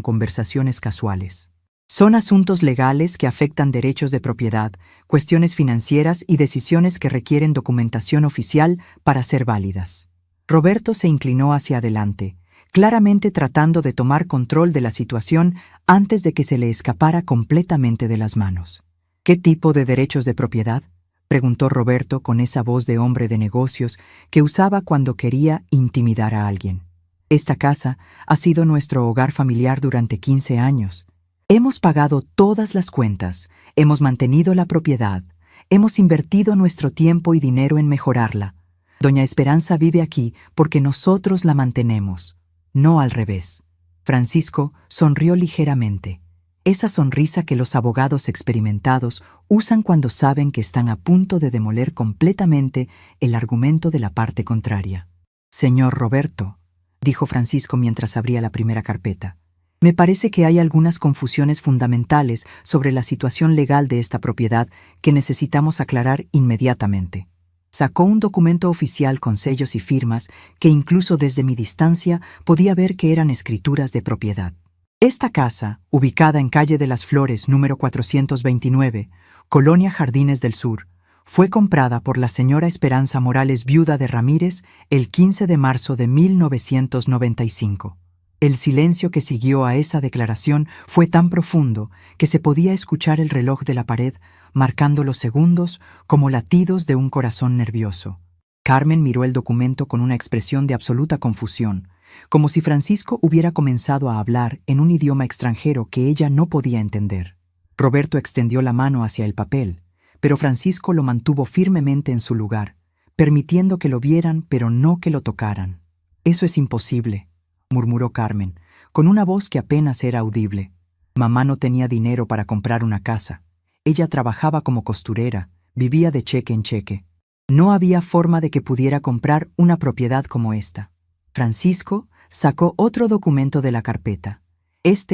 S1: conversaciones casuales. Son asuntos legales que afectan derechos de propiedad, cuestiones financieras y decisiones que requieren documentación oficial para ser válidas». Roberto se inclinó hacia adelante, claramente tratando de tomar control de la situación antes de que se le escapara completamente de las manos. «¿Qué tipo de derechos de propiedad?», preguntó Roberto con esa voz de hombre de negocios que usaba cuando quería intimidar a alguien. «Esta casa ha sido nuestro hogar familiar durante 15 años. Hemos pagado todas las cuentas, hemos mantenido la propiedad, hemos invertido nuestro tiempo y dinero en mejorarla. Doña Esperanza vive aquí porque nosotros la mantenemos, no al revés». Francisco sonrió ligeramente, esa sonrisa que los abogados experimentados usan cuando saben que están a punto de demoler completamente el argumento de la parte contraria. «Señor Roberto», dijo Francisco mientras abría la primera carpeta, Me parece que hay algunas confusiones fundamentales sobre la situación legal de esta propiedad que necesitamos aclarar inmediatamente. Sacó un documento oficial con sellos y firmas que incluso desde mi distancia podía ver que eran escrituras de propiedad. Esta casa, ubicada en Calle de las Flores, número 429, Colonia Jardines del Sur, fue comprada por la señora Esperanza Morales, viuda de Ramírez, el 15 de marzo de 1995. El silencio que siguió a esa declaración fue tan profundo que se podía escuchar el reloj de la pared marcando los segundos como latidos de un corazón nervioso. Carmen miró el documento con una expresión de absoluta confusión, como si Francisco hubiera comenzado a hablar en un idioma extranjero que ella no podía entender. Roberto extendió la mano hacia el papel, pero Francisco lo mantuvo firmemente en su lugar, permitiendo que lo vieran pero no que lo tocaran. «Eso es imposible», murmuró Carmen, con una voz que apenas era audible. Mamá no tenía dinero para comprar una casa. Ella trabajaba como costurera, vivía de cheque en cheque. No había forma de que pudiera comprar una propiedad como esta. Francisco sacó otro documento de la carpeta,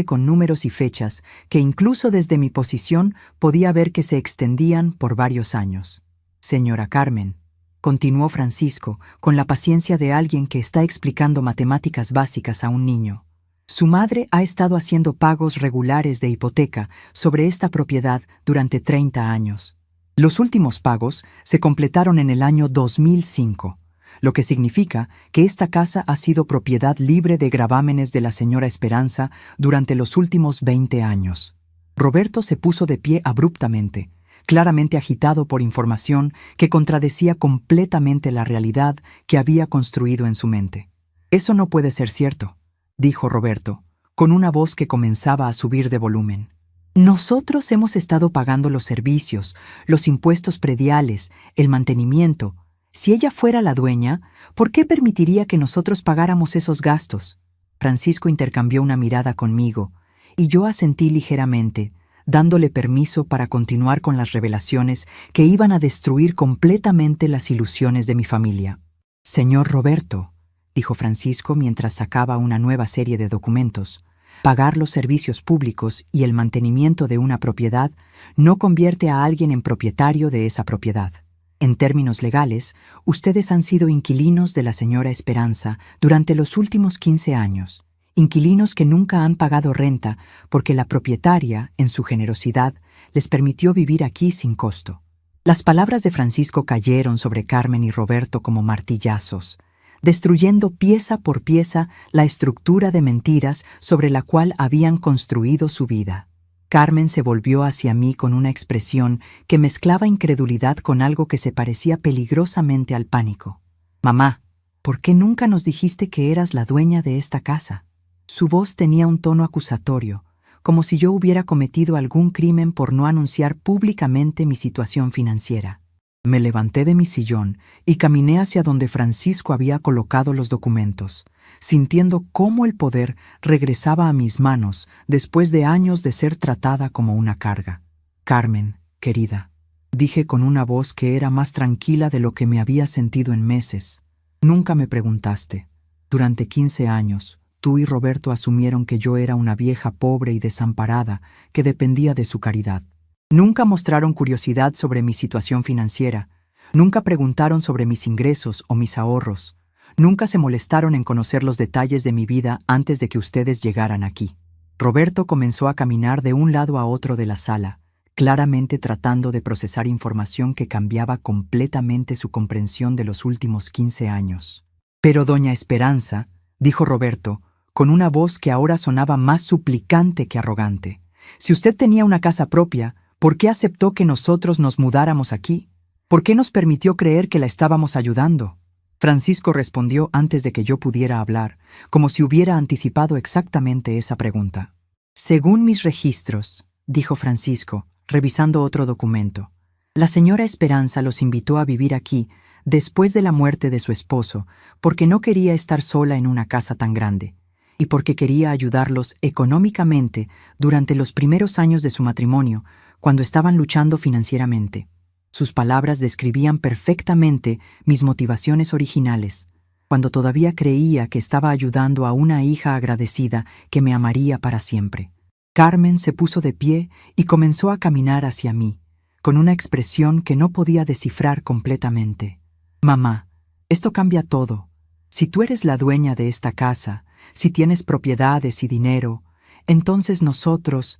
S1: con números y fechas que incluso desde mi posición podía ver que se extendían por varios años. «Señora Carmen», continuó Francisco, con la paciencia de alguien que está explicando matemáticas básicas a un niño. «Su madre ha estado haciendo pagos regulares de hipoteca sobre esta propiedad durante 30 años. Los últimos pagos se completaron en el año 2005, lo que significa que esta casa ha sido propiedad libre de gravámenes de la señora Esperanza durante los últimos 20 años». Roberto se puso de pie abruptamente, claramente agitado por información que contradecía completamente la realidad que había construido en su mente. «Eso no puede ser cierto», dijo Roberto, con una voz que comenzaba a subir de volumen. «Nosotros hemos estado pagando los servicios, los impuestos prediales, el mantenimiento. Si ella fuera la dueña, ¿por qué permitiría que nosotros pagáramos esos gastos?» Francisco intercambió una mirada conmigo, y yo asentí ligeramente, dándole permiso para continuar con las revelaciones que iban a destruir completamente las ilusiones de mi familia. «Señor Roberto», dijo Francisco mientras sacaba una nueva serie de documentos, «pagar los servicios públicos y el mantenimiento de una propiedad no convierte a alguien en propietario de esa propiedad. En términos legales, ustedes han sido inquilinos de la señora Esperanza durante los últimos 15 años. Inquilinos que nunca han pagado renta porque la propietaria, en su generosidad, les permitió vivir aquí sin costo». Las palabras de Francisco cayeron sobre Carmen y Roberto como martillazos, destruyendo pieza por pieza la estructura de mentiras sobre la cual habían construido su vida. Carmen se volvió hacia mí con una expresión que mezclaba incredulidad con algo que se parecía peligrosamente al pánico. «Mamá, ¿por qué nunca nos dijiste que eras la dueña de esta casa?» Su voz tenía un tono acusatorio, como si yo hubiera cometido algún crimen por no anunciar públicamente mi situación financiera. Me levanté de mi sillón y caminé hacia donde Francisco había colocado los documentos, sintiendo cómo el poder regresaba a mis manos después de años de ser tratada como una carga. «Carmen, querida», dije con una voz que era más tranquila de lo que me había sentido en meses, «nunca me preguntaste. Durante 15 años, tú y Roberto asumieron que yo era una vieja pobre y desamparada que dependía de su caridad. Nunca mostraron curiosidad sobre mi situación financiera, nunca preguntaron sobre mis ingresos o mis ahorros, nunca se molestaron en conocer los detalles de mi vida antes de que ustedes llegaran aquí». Roberto comenzó a caminar de un lado a otro de la sala, claramente tratando de procesar información que cambiaba completamente su comprensión de los últimos 15 años. «Pero doña Esperanza», dijo Roberto, con una voz que ahora sonaba más suplicante que arrogante, «si usted tenía una casa propia, ¿por qué aceptó que nosotros nos mudáramos aquí? ¿Por qué nos permitió creer que la estábamos ayudando?» Francisco respondió antes de que yo pudiera hablar, como si hubiera anticipado exactamente esa pregunta. «Según mis registros», dijo Francisco, revisando otro documento, «la señora Esperanza los invitó a vivir aquí después de la muerte de su esposo porque no quería estar sola en una casa tan grande, y porque quería ayudarlos económicamente durante los primeros años de su matrimonio, cuando estaban luchando financieramente. Sus palabras describían perfectamente mis motivaciones originales. cuando todavía creía que estaba ayudando a una hija agradecida que me amaría para siempre. Carmen se puso de pie y comenzó a caminar hacia mí, con una expresión que no podía descifrar completamente. Mamá, esto cambia todo. Si tú eres la dueña de esta casa, si tienes propiedades y dinero, entonces nosotros...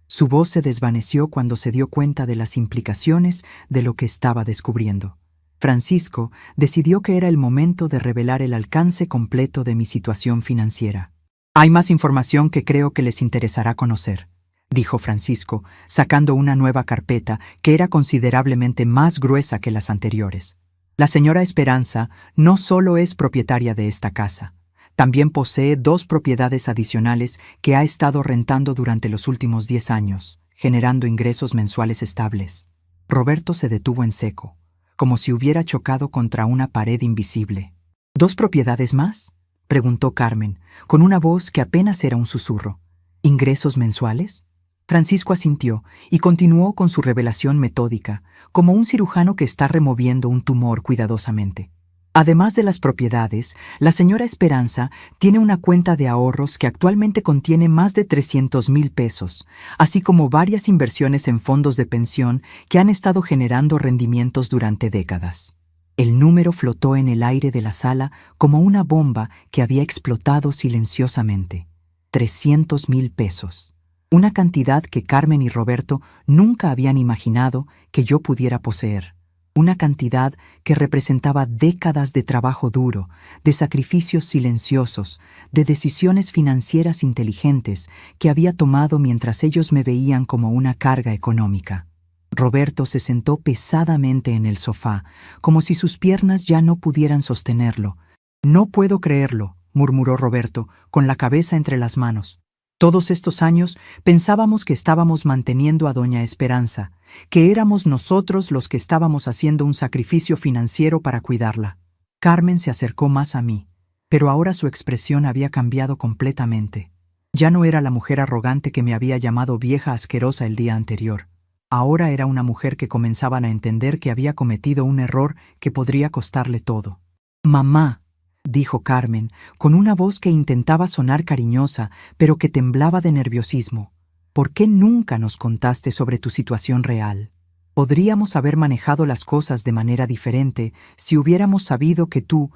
S1: Su voz se desvaneció cuando se dio cuenta de las implicaciones de lo que estaba descubriendo. Francisco decidió que era el momento de revelar el alcance completo de mi situación financiera. Hay más información que creo que les interesará conocer, dijo Francisco, sacando una nueva carpeta que era considerablemente más gruesa que las anteriores. La señora Esperanza no solo es propietaria de esta casa, también posee 2 propiedades adicionales que ha estado rentando durante los últimos 10 años, generando ingresos mensuales estables. Roberto se detuvo en seco, como si hubiera chocado contra una pared invisible. ¿2 propiedades más?, preguntó Carmen, con una voz que apenas era un susurro. ¿Ingresos mensuales? Francisco asintió y continuó con su revelación metódica, como un cirujano que está removiendo un tumor cuidadosamente. Además de las propiedades, la señora Esperanza tiene una cuenta de ahorros que actualmente contiene más de 300,000 pesos, así como varias inversiones en fondos de pensión que han estado generando rendimientos durante décadas. El número flotó en el aire de la sala como una bomba que había explotado silenciosamente. 300,000 pesos. Una cantidad que Carmen y Roberto nunca habían imaginado que yo pudiera poseer. Una cantidad que representaba décadas de trabajo duro, de sacrificios silenciosos, de decisiones financieras inteligentes que había tomado mientras ellos me veían como una carga económica. Roberto se sentó pesadamente en el sofá, como si sus piernas ya no pudieran sostenerlo. «No puedo creerlo», murmuró Roberto, con la cabeza entre las manos. Todos estos años pensábamos que estábamos manteniendo a doña Esperanza, que éramos nosotros los que estábamos haciendo un sacrificio financiero para cuidarla. Carmen se acercó más a mí, pero ahora su expresión había cambiado completamente. Ya no era la mujer arrogante que me había llamado vieja asquerosa el día anterior. Ahora era una mujer que comenzaban a entender que había cometido un error que podría costarle todo. «Mamá», dijo Carmen, con una voz que intentaba sonar cariñosa, pero que temblaba de nerviosismo. «¿Por qué nunca nos contaste sobre tu situación real? Podríamos haber manejado las cosas de manera diferente si hubiéramos sabido que tú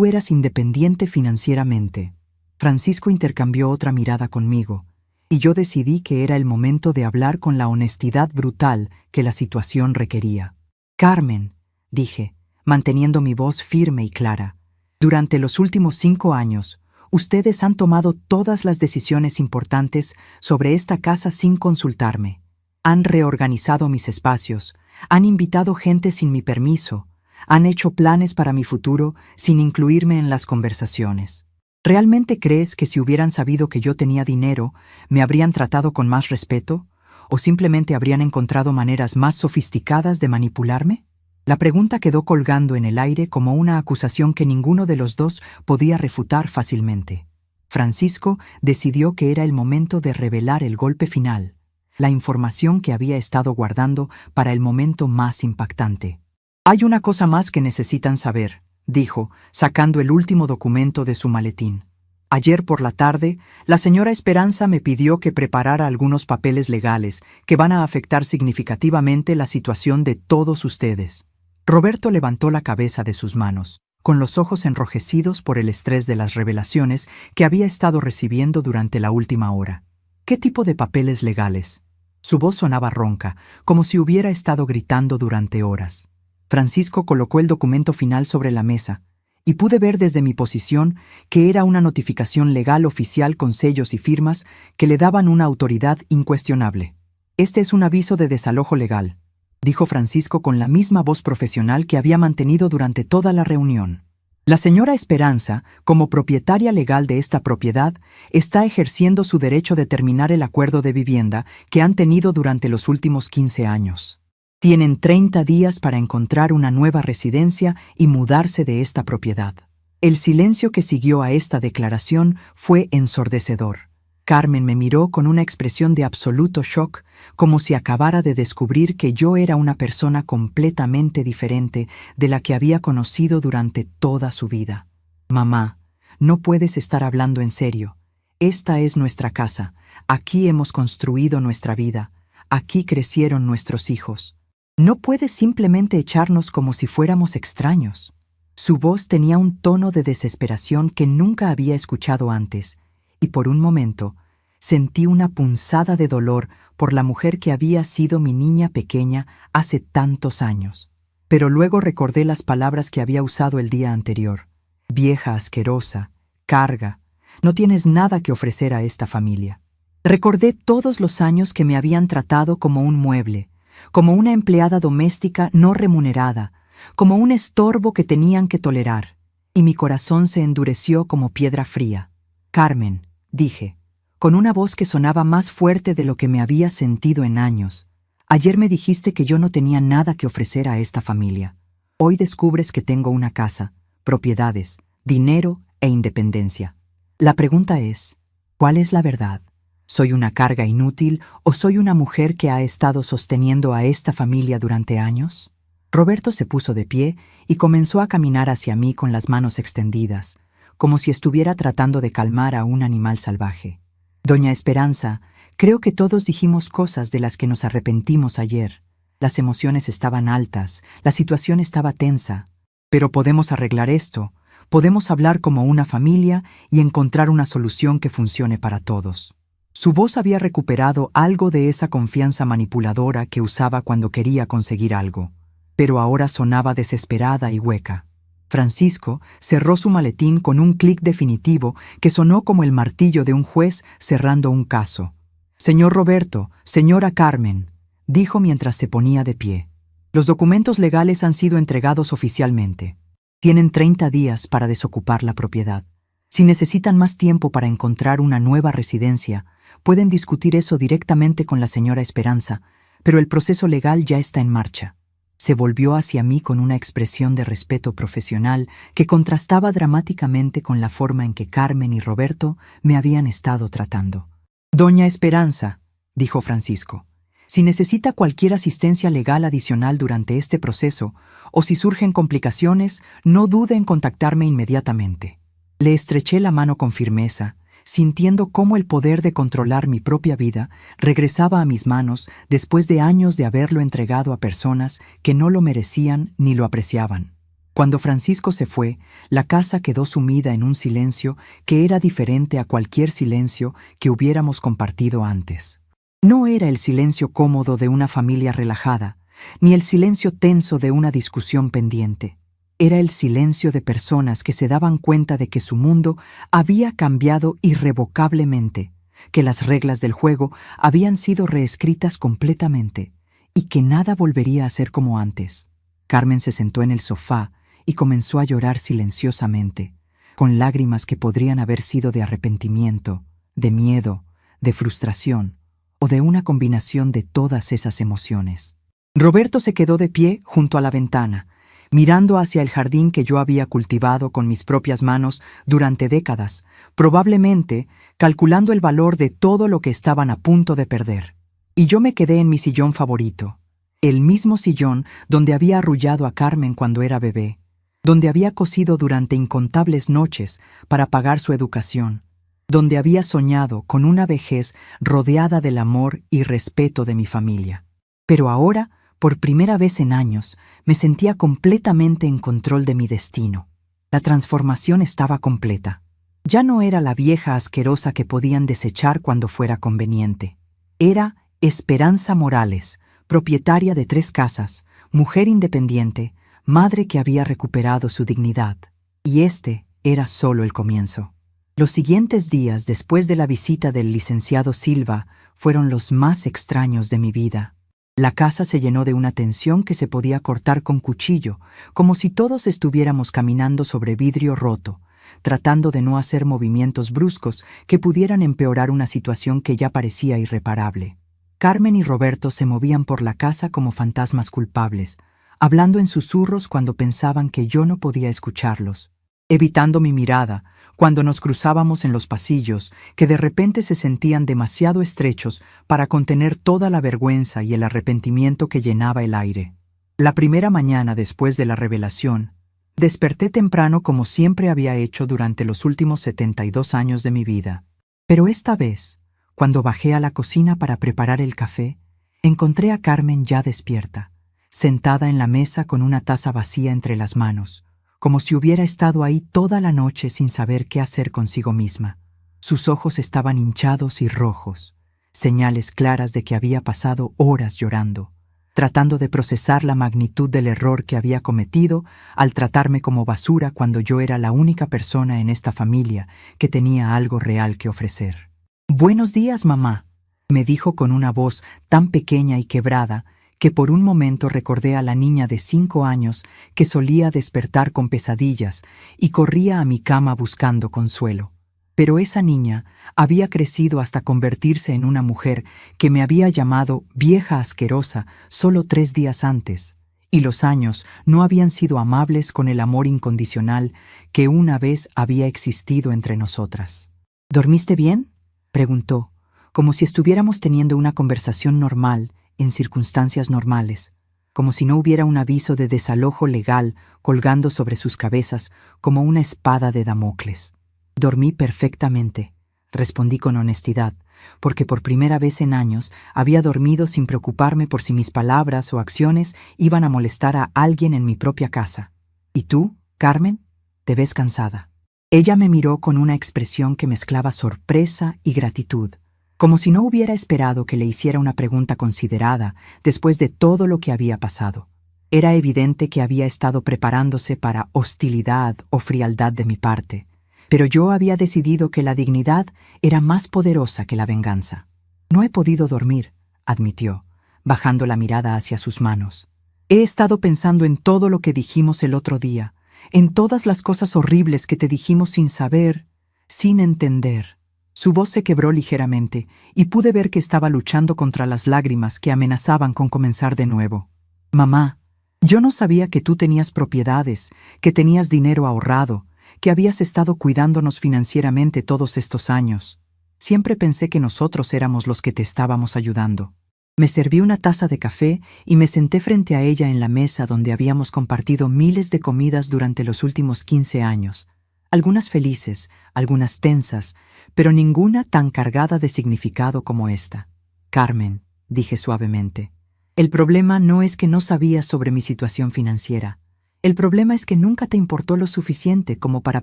S1: eras independiente financieramente». Francisco intercambió otra mirada conmigo, y yo decidí que era el momento de hablar con la honestidad brutal que la situación requería. «Carmen», dije, manteniendo mi voz firme y clara, «durante los últimos 5 años, ustedes han tomado todas las decisiones importantes sobre esta casa sin consultarme. Han reorganizado mis espacios, han invitado gente sin mi permiso, han hecho planes para mi futuro sin incluirme en las conversaciones. ¿Realmente crees que si hubieran sabido que yo tenía dinero, me habrían tratado con más respeto? ¿O simplemente habrían encontrado maneras más sofisticadas de manipularme?» La pregunta quedó colgando en el aire como una acusación que ninguno de los dos podía refutar fácilmente. Francisco decidió que era el momento de revelar el golpe final, la información que había estado guardando para el momento más impactante. «Hay una cosa más que necesitan saber», dijo, sacando el último documento de su maletín. «Ayer por la tarde, la señora Esperanza me pidió que preparara algunos papeles legales que van a afectar significativamente la situación de todos ustedes». Roberto levantó la cabeza de sus manos, con los ojos enrojecidos por el estrés de las revelaciones que había estado recibiendo durante la última hora. «¿Qué tipo de papeles legales?». Su voz sonaba ronca, como si hubiera estado gritando durante horas. Francisco colocó el documento final sobre la mesa, y pude ver desde mi posición que era una notificación legal oficial con sellos y firmas que le daban una autoridad incuestionable. «Este es un aviso de desalojo legal», dijo Francisco con la misma voz profesional que había mantenido durante toda la reunión. «La señora Esperanza, como propietaria legal de esta propiedad, está ejerciendo su derecho de terminar el acuerdo de vivienda que han tenido durante los últimos 15 años. Tienen 30 días para encontrar una nueva residencia y mudarse de esta propiedad». El silencio que siguió a esta declaración fue ensordecedor. Carmen me miró con una expresión de absoluto shock, como si acabara de descubrir que yo era una persona completamente diferente de la que había conocido durante toda su vida. Mamá, no puedes estar hablando en serio. Esta es nuestra casa. Aquí hemos construido nuestra vida. Aquí crecieron nuestros hijos. No puedes simplemente echarnos como si fuéramos extraños. Su voz tenía un tono de desesperación que nunca había escuchado antes, y por un momento sentí una punzada de dolor por la mujer que había sido mi niña pequeña hace tantos años. Pero luego recordé las palabras que había usado el día anterior. Vieja asquerosa, carga, no tienes nada que ofrecer a esta familia. Recordé todos los años que me habían tratado como un mueble, como una empleada doméstica no remunerada, como un estorbo que tenían que tolerar, y mi corazón se endureció como piedra fría. Carmen, dije, con una voz que sonaba más fuerte de lo que me había sentido en años, ayer me dijiste que yo no tenía nada que ofrecer a esta familia. Hoy descubres que tengo una casa, propiedades, dinero e independencia. La pregunta es, ¿cuál es la verdad? ¿Soy una carga inútil o soy una mujer que ha estado sosteniendo a esta familia durante años? Roberto se puso de pie y comenzó a caminar hacia mí con las manos extendidas, como si estuviera tratando de calmar a un animal salvaje. Doña Esperanza, creo que todos dijimos cosas de las que nos arrepentimos ayer. Las emociones estaban altas, la situación estaba tensa. Pero podemos arreglar esto, podemos hablar como una familia y encontrar una solución que funcione para todos. Su voz había recuperado algo de esa confianza manipuladora que usaba cuando quería conseguir algo, pero ahora sonaba desesperada y hueca. Francisco cerró su maletín con un clic definitivo que sonó como el martillo de un juez cerrando un caso. «Señor Roberto, señora Carmen», dijo mientras se ponía de pie. «Los documentos legales han sido entregados oficialmente. Tienen 30 días para desocupar la propiedad. Si necesitan más tiempo para encontrar una nueva residencia, pueden discutir eso directamente con la señora Esperanza, pero el proceso legal ya está en marcha». Se volvió hacia mí con una expresión de respeto profesional que contrastaba dramáticamente con la forma en que Carmen y Roberto me habían estado tratando. «Doña Esperanza», dijo Francisco, «si necesita cualquier asistencia legal adicional durante este proceso o si surgen complicaciones, no dude en contactarme inmediatamente». Le estreché la mano con firmeza, sintiendo cómo el poder de controlar mi propia vida regresaba a mis manos después de años de haberlo entregado a personas que no lo merecían ni lo apreciaban. Cuando Francisco se fue, la casa quedó sumida en un silencio que era diferente a cualquier silencio que hubiéramos compartido antes. No era el silencio cómodo de una familia relajada, ni el silencio tenso de una discusión pendiente. Era el silencio de personas que se daban cuenta de que su mundo había cambiado irrevocablemente, que las reglas del juego habían sido reescritas completamente y que nada volvería a ser como antes. Carmen se sentó en el sofá y comenzó a llorar silenciosamente, con lágrimas que podrían haber sido de arrepentimiento, de miedo, de frustración o de una combinación de todas esas emociones. Roberto se quedó de pie junto a la ventana, mirando hacia el jardín que yo había cultivado con mis propias manos durante décadas, probablemente calculando el valor de todo lo que estaban a punto de perder. Y yo me quedé en mi sillón favorito, el mismo sillón donde había arrullado a Carmen cuando era bebé, donde había cosido durante incontables noches para pagar su educación, donde había soñado con una vejez rodeada del amor y respeto de mi familia. Pero ahora, por primera vez en años, me sentía completamente en control de mi destino. La transformación estaba completa. Ya no era la vieja asquerosa que podían desechar cuando fuera conveniente. Era Esperanza Morales, propietaria de 3 casas, mujer independiente, madre que había recuperado su dignidad. Y este era solo el comienzo. Los siguientes días después de la visita del licenciado Silva fueron los más extraños de mi vida. La casa se llenó de una tensión que se podía cortar con cuchillo, como si todos estuviéramos caminando sobre vidrio roto, tratando de no hacer movimientos bruscos que pudieran empeorar una situación que ya parecía irreparable. Carmen y Roberto se movían por la casa como fantasmas culpables, hablando en susurros cuando pensaban que yo no podía escucharlos, evitando mi mirada, cuando nos cruzábamos en los pasillos, que de repente se sentían demasiado estrechos para contener toda la vergüenza y el arrepentimiento que llenaba el aire. La primera mañana después de la revelación, desperté temprano como siempre había hecho durante los últimos 72 años de mi vida. Pero esta vez, cuando bajé a la cocina para preparar el café, encontré a Carmen ya despierta, sentada en la mesa con una taza vacía entre las manos, como si hubiera estado ahí toda la noche sin saber qué hacer consigo misma. Sus ojos estaban hinchados y rojos, señales claras de que había pasado horas llorando, tratando de procesar la magnitud del error que había cometido al tratarme como basura cuando yo era la única persona en esta familia que tenía algo real que ofrecer. «Buenos días, mamá», me dijo con una voz tan pequeña y quebrada que por un momento recordé a la niña de 5 años que solía despertar con pesadillas y corría a mi cama buscando consuelo. Pero esa niña había crecido hasta convertirse en una mujer que me había llamado vieja asquerosa solo 3 días antes, y los años no habían sido amables con el amor incondicional que una vez había existido entre nosotras. «¿Dormiste bien?», preguntó, como si estuviéramos teniendo una conversación normal en circunstancias normales, como si no hubiera un aviso de desalojo legal colgando sobre sus cabezas como una espada de Damocles. «Dormí perfectamente», respondí con honestidad, porque por primera vez en años había dormido sin preocuparme por si mis palabras o acciones iban a molestar a alguien en mi propia casa. «¿Y tú, Carmen? Te ves cansada». Ella me miró con una expresión que mezclaba sorpresa y gratitud, como si no hubiera esperado que le hiciera una pregunta considerada después de todo lo que había pasado. Era evidente que había estado preparándose para hostilidad o frialdad de mi parte, pero yo había decidido que la dignidad era más poderosa que la venganza. «No he podido dormir», admitió, bajando la mirada hacia sus manos. «He estado pensando en todo lo que dijimos el otro día, en todas las cosas horribles que te dijimos sin saber, sin entender». Su voz se quebró ligeramente y pude ver que estaba luchando contra las lágrimas que amenazaban con comenzar de nuevo. «Mamá, yo no sabía que tú tenías propiedades, que tenías dinero ahorrado, que habías estado cuidándonos financieramente todos estos años. Siempre pensé que nosotros éramos los que te estábamos ayudando». Me serví una taza de café y me senté frente a ella en la mesa donde habíamos compartido miles de comidas durante los últimos 15 años. Algunas felices, algunas tensas, pero ninguna tan cargada de significado como esta. «Carmen», dije suavemente, «el problema no es que no sabías sobre mi situación financiera. El problema es que nunca te importó lo suficiente como para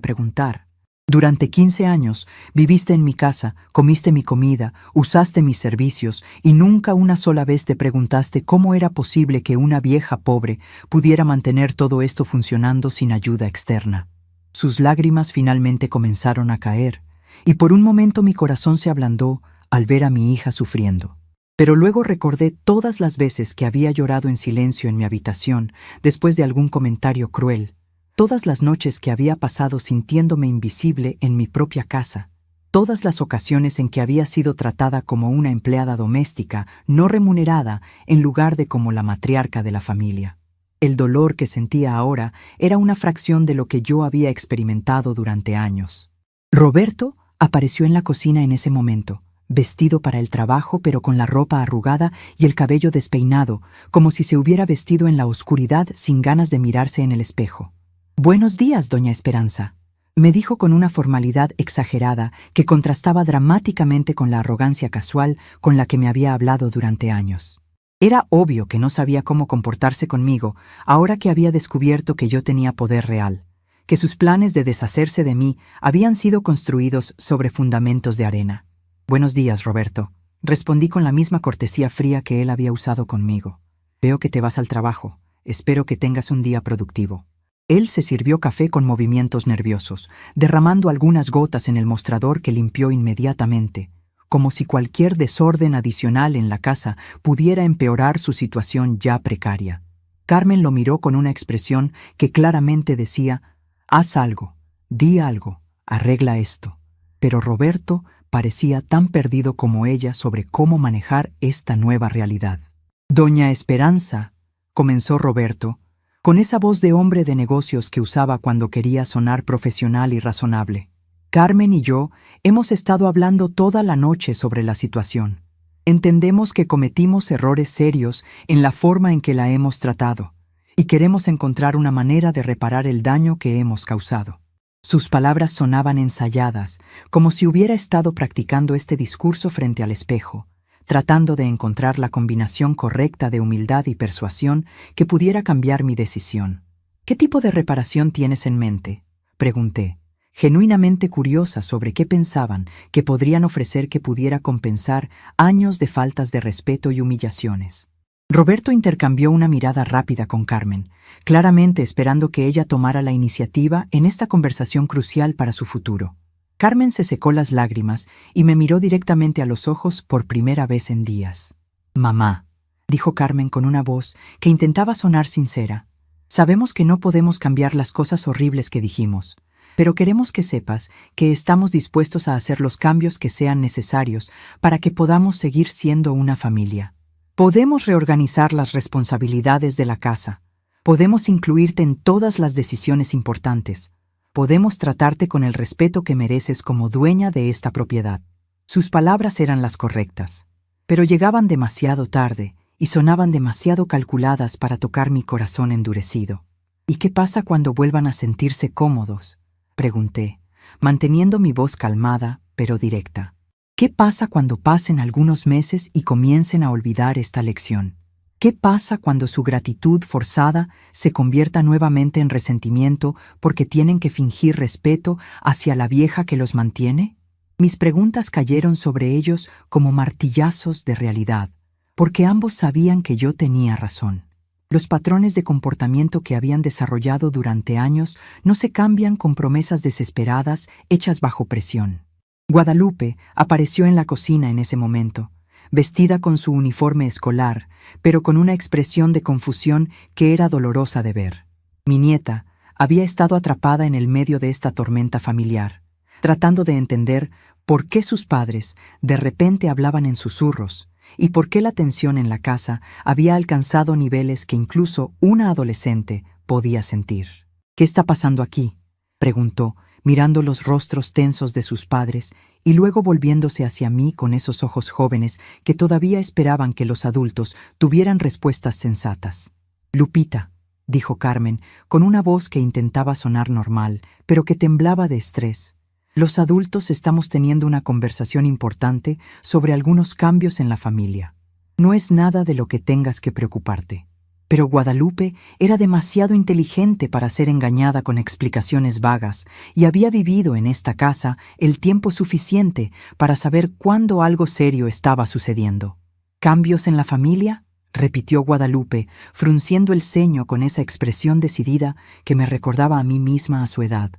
S1: preguntar. Durante 15 años viviste en mi casa, comiste mi comida, usaste mis servicios y nunca una sola vez te preguntaste cómo era posible que una vieja pobre pudiera mantener todo esto funcionando sin ayuda externa». Sus lágrimas finalmente comenzaron a caer, y por un momento mi corazón se ablandó al ver a mi hija sufriendo. Pero luego recordé todas las veces que había llorado en silencio en mi habitación después de algún comentario cruel, todas las noches que había pasado sintiéndome invisible en mi propia casa, todas las ocasiones en que había sido tratada como una empleada doméstica no remunerada en lugar de como la matriarca de la familia. El dolor que sentía ahora era una fracción de lo que yo había experimentado durante años. Roberto apareció en la cocina en ese momento, vestido para el trabajo pero con la ropa arrugada y el cabello despeinado, como si se hubiera vestido en la oscuridad sin ganas de mirarse en el espejo. «Buenos días, doña Esperanza», me dijo con una formalidad exagerada que contrastaba dramáticamente con la arrogancia casual con la que me había hablado durante años. Era obvio que no sabía cómo comportarse conmigo ahora que había descubierto que yo tenía poder real, que sus planes de deshacerse de mí habían sido construidos sobre fundamentos de arena. «Buenos días, Roberto», respondí con la misma cortesía fría que él había usado conmigo. «Veo que te vas al trabajo. Espero que tengas un día productivo». Él se sirvió café con movimientos nerviosos, derramando algunas gotas en el mostrador que limpió inmediatamente, como si cualquier desorden adicional en la casa pudiera empeorar su situación ya precaria. Carmen lo miró con una expresión que claramente decía: «Haz algo, di algo, arregla esto». Pero Roberto parecía tan perdido como ella sobre cómo manejar esta nueva realidad. «Doña Esperanza», comenzó Roberto, con esa voz de hombre de negocios que usaba cuando quería sonar profesional y razonable. Carmen y yo hemos estado hablando toda la noche sobre la situación. Entendemos que cometimos errores serios en la forma en que la hemos tratado, y queremos encontrar una manera de reparar el daño que hemos causado. Sus palabras sonaban ensayadas, como si hubiera estado practicando este discurso frente al espejo, tratando de encontrar la combinación correcta de humildad y persuasión que pudiera cambiar mi decisión. ¿Qué tipo de reparación tienes en mente?, pregunté, genuinamente curiosa sobre qué pensaban que podrían ofrecer que pudiera compensar años de faltas de respeto y humillaciones. Roberto intercambió una mirada rápida con Carmen, claramente esperando que ella tomara la iniciativa en esta conversación crucial para su futuro. Carmen se secó las lágrimas y me miró directamente a los ojos por primera vez en días. «Mamá», dijo Carmen con una voz que intentaba sonar sincera, «sabemos que no podemos cambiar las cosas horribles que dijimos, pero queremos que sepas que estamos dispuestos a hacer los cambios que sean necesarios para que podamos seguir siendo una familia. Podemos reorganizar las responsabilidades de la casa. Podemos incluirte en todas las decisiones importantes. Podemos tratarte con el respeto que mereces como dueña de esta propiedad». Sus palabras eran las correctas, pero llegaban demasiado tarde y sonaban demasiado calculadas para tocar mi corazón endurecido. «¿Y qué pasa cuando vuelvan a sentirse cómodos?», pregunté, manteniendo mi voz calmada pero directa. ¿Qué pasa cuando pasen algunos meses y comiencen a olvidar esta lección? ¿Qué pasa cuando su gratitud forzada se convierta nuevamente en resentimiento porque tienen que fingir respeto hacia la vieja que los mantiene? Mis preguntas cayeron sobre ellos como martillazos de realidad, porque ambos sabían que yo tenía razón. Los patrones de comportamiento que habían desarrollado durante años no se cambian con promesas desesperadas hechas bajo presión. Guadalupe apareció en la cocina en ese momento, vestida con su uniforme escolar, pero con una expresión de confusión que era dolorosa de ver. Mi nieta había estado atrapada en el medio de esta tormenta familiar, tratando de entender por qué sus padres de repente hablaban en susurros y por qué la tensión en la casa había alcanzado niveles que incluso una adolescente podía sentir. «¿Qué está pasando aquí?», preguntó, mirando los rostros tensos de sus padres y luego volviéndose hacia mí con esos ojos jóvenes que todavía esperaban que los adultos tuvieran respuestas sensatas. «Lupita», dijo Carmen, con una voz que intentaba sonar normal, pero que temblaba de estrés. «Los adultos estamos teniendo una conversación importante sobre algunos cambios en la familia. No es nada de lo que tengas que preocuparte». Pero Guadalupe era demasiado inteligente para ser engañada con explicaciones vagas y había vivido en esta casa el tiempo suficiente para saber cuándo algo serio estaba sucediendo. «¿Cambios en la familia?», repitió Guadalupe, frunciendo el ceño con esa expresión decidida que me recordaba a mí misma a su edad.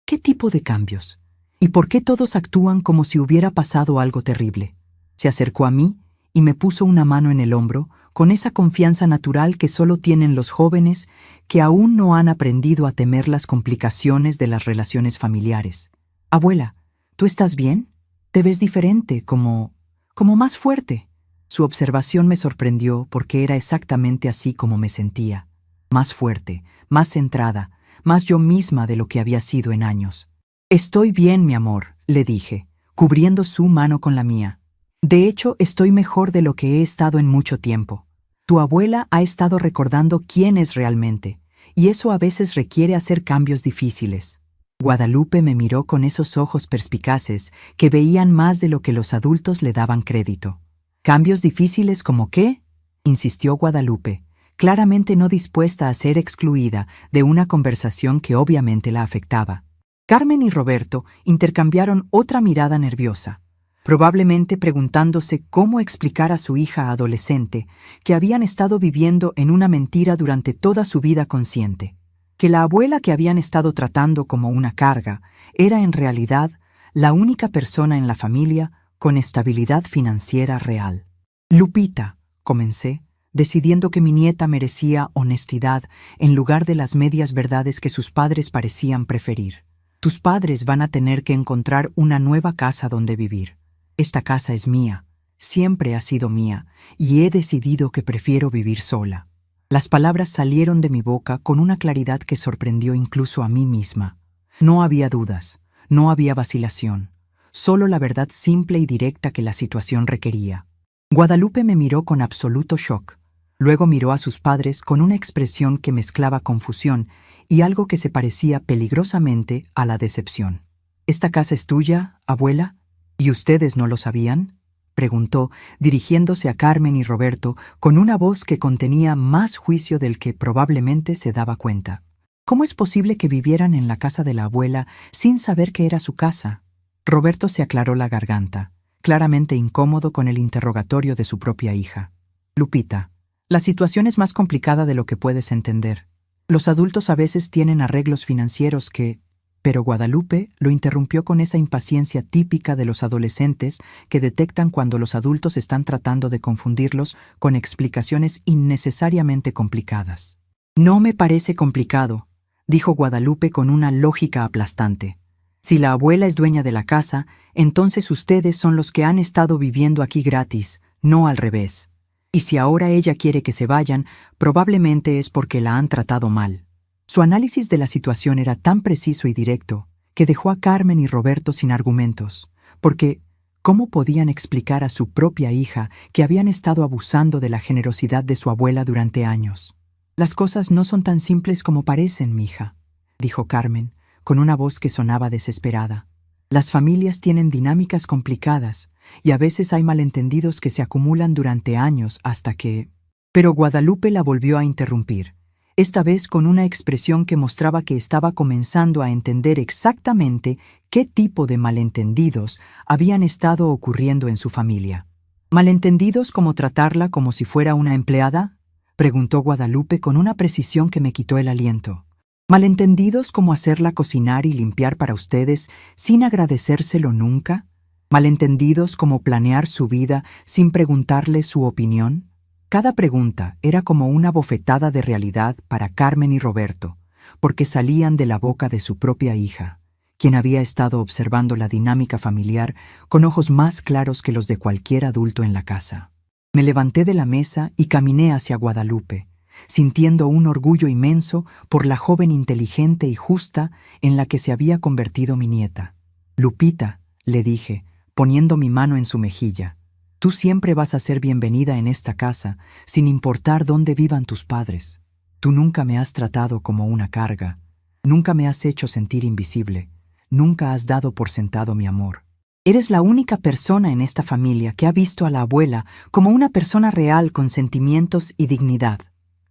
S1: «¿Qué tipo de cambios? ¿Y por qué todos actúan como si hubiera pasado algo terrible?». Se acercó a mí y me puso una mano en el hombro, con esa confianza natural que solo tienen los jóvenes que aún no han aprendido a temer las complicaciones de las relaciones familiares. «Abuela, ¿tú estás bien? Te ves diferente, como más fuerte». Su observación me sorprendió porque era exactamente así como me sentía. Más fuerte, más centrada, más yo misma de lo que había sido en años. «Estoy bien, mi amor», le dije, cubriendo su mano con la mía. «De hecho, estoy mejor de lo que he estado en mucho tiempo. Tu abuela ha estado recordando quién es realmente, y eso a veces requiere hacer cambios difíciles». Guadalupe me miró con esos ojos perspicaces que veían más de lo que los adultos le daban crédito. «¿Cambios difíciles como qué?», insistió Guadalupe, claramente no dispuesta a ser excluida de una conversación que obviamente la afectaba. Carmen y Roberto intercambiaron otra mirada nerviosa, probablemente preguntándose cómo explicar a su hija adolescente que habían estado viviendo en una mentira durante toda su vida consciente, que la abuela que habían estado tratando como una carga era en realidad la única persona en la familia con estabilidad financiera real. «Lupita», comencé, decidiendo que mi nieta merecía honestidad en lugar de las medias verdades que sus padres parecían preferir. «Tus padres van a tener que encontrar una nueva casa donde vivir. Esta casa es mía, siempre ha sido mía, y he decidido que prefiero vivir sola». Las palabras salieron de mi boca con una claridad que sorprendió incluso a mí misma. No había dudas, No había vacilación, solo la verdad simple y directa que la situación requería. Guadalupe me miró con absoluto shock. Luego miró a sus padres con una expresión que mezclaba confusión y algo que se parecía peligrosamente a la decepción. ¿Esta casa es tuya, abuela? ¿Y ustedes no lo sabían?, preguntó, dirigiéndose a Carmen y Roberto con una voz que contenía más juicio del que probablemente se daba cuenta. ¿Cómo es posible que vivieran en la casa de la abuela sin saber que era su casa? Roberto se aclaró la garganta, claramente incómodo con el interrogatorio de su propia hija. Lupita, la situación es más complicada de lo que puedes entender. Los adultos a veces tienen arreglos financieros que... Pero Guadalupe lo interrumpió con esa impaciencia típica de los adolescentes que detectan cuando los adultos están tratando de confundirlos con explicaciones innecesariamente complicadas. No me parece complicado, dijo Guadalupe con una lógica aplastante. Si la abuela es dueña de la casa, entonces ustedes son los que han estado viviendo aquí gratis, no al revés. Y si ahora ella quiere que se vayan, probablemente es porque la han tratado mal. Su análisis de la situación era tan preciso y directo que dejó a Carmen y Roberto sin argumentos, porque ¿cómo podían explicar a su propia hija que habían estado abusando de la generosidad de su abuela durante años? Las cosas no son tan simples como parecen, mija, dijo Carmen, con una voz que sonaba desesperada. Las familias tienen dinámicas complicadas y a veces hay malentendidos que se acumulan durante años hasta que... Pero Guadalupe la volvió a interrumpir, esta vez con una expresión que mostraba que estaba comenzando a entender exactamente qué tipo de malentendidos habían estado ocurriendo en su familia. ¿Malentendidos como tratarla como si fuera una empleada?, preguntó Guadalupe con una precisión que me quitó el aliento. ¿Malentendidos como hacerla cocinar y limpiar para ustedes sin agradecérselo nunca? ¿Malentendidos como planear su vida sin preguntarle su opinión? Cada pregunta era como una bofetada de realidad para Carmen y Roberto, porque salían de la boca de su propia hija, quien había estado observando la dinámica familiar con ojos más claros que los de cualquier adulto en la casa. Me levanté de la mesa y caminé hacia Guadalupe, sintiendo un orgullo inmenso por la joven inteligente y justa en la que se había convertido mi nieta. Lupita, le dije, poniendo mi mano en su mejilla, tú siempre vas a ser bienvenida en esta casa, sin importar dónde vivan tus padres. Tú nunca me has tratado como una carga, nunca me has hecho sentir invisible, nunca has dado por sentado mi amor. Eres la única persona en esta familia que ha visto a la abuela como una persona real con sentimientos y dignidad.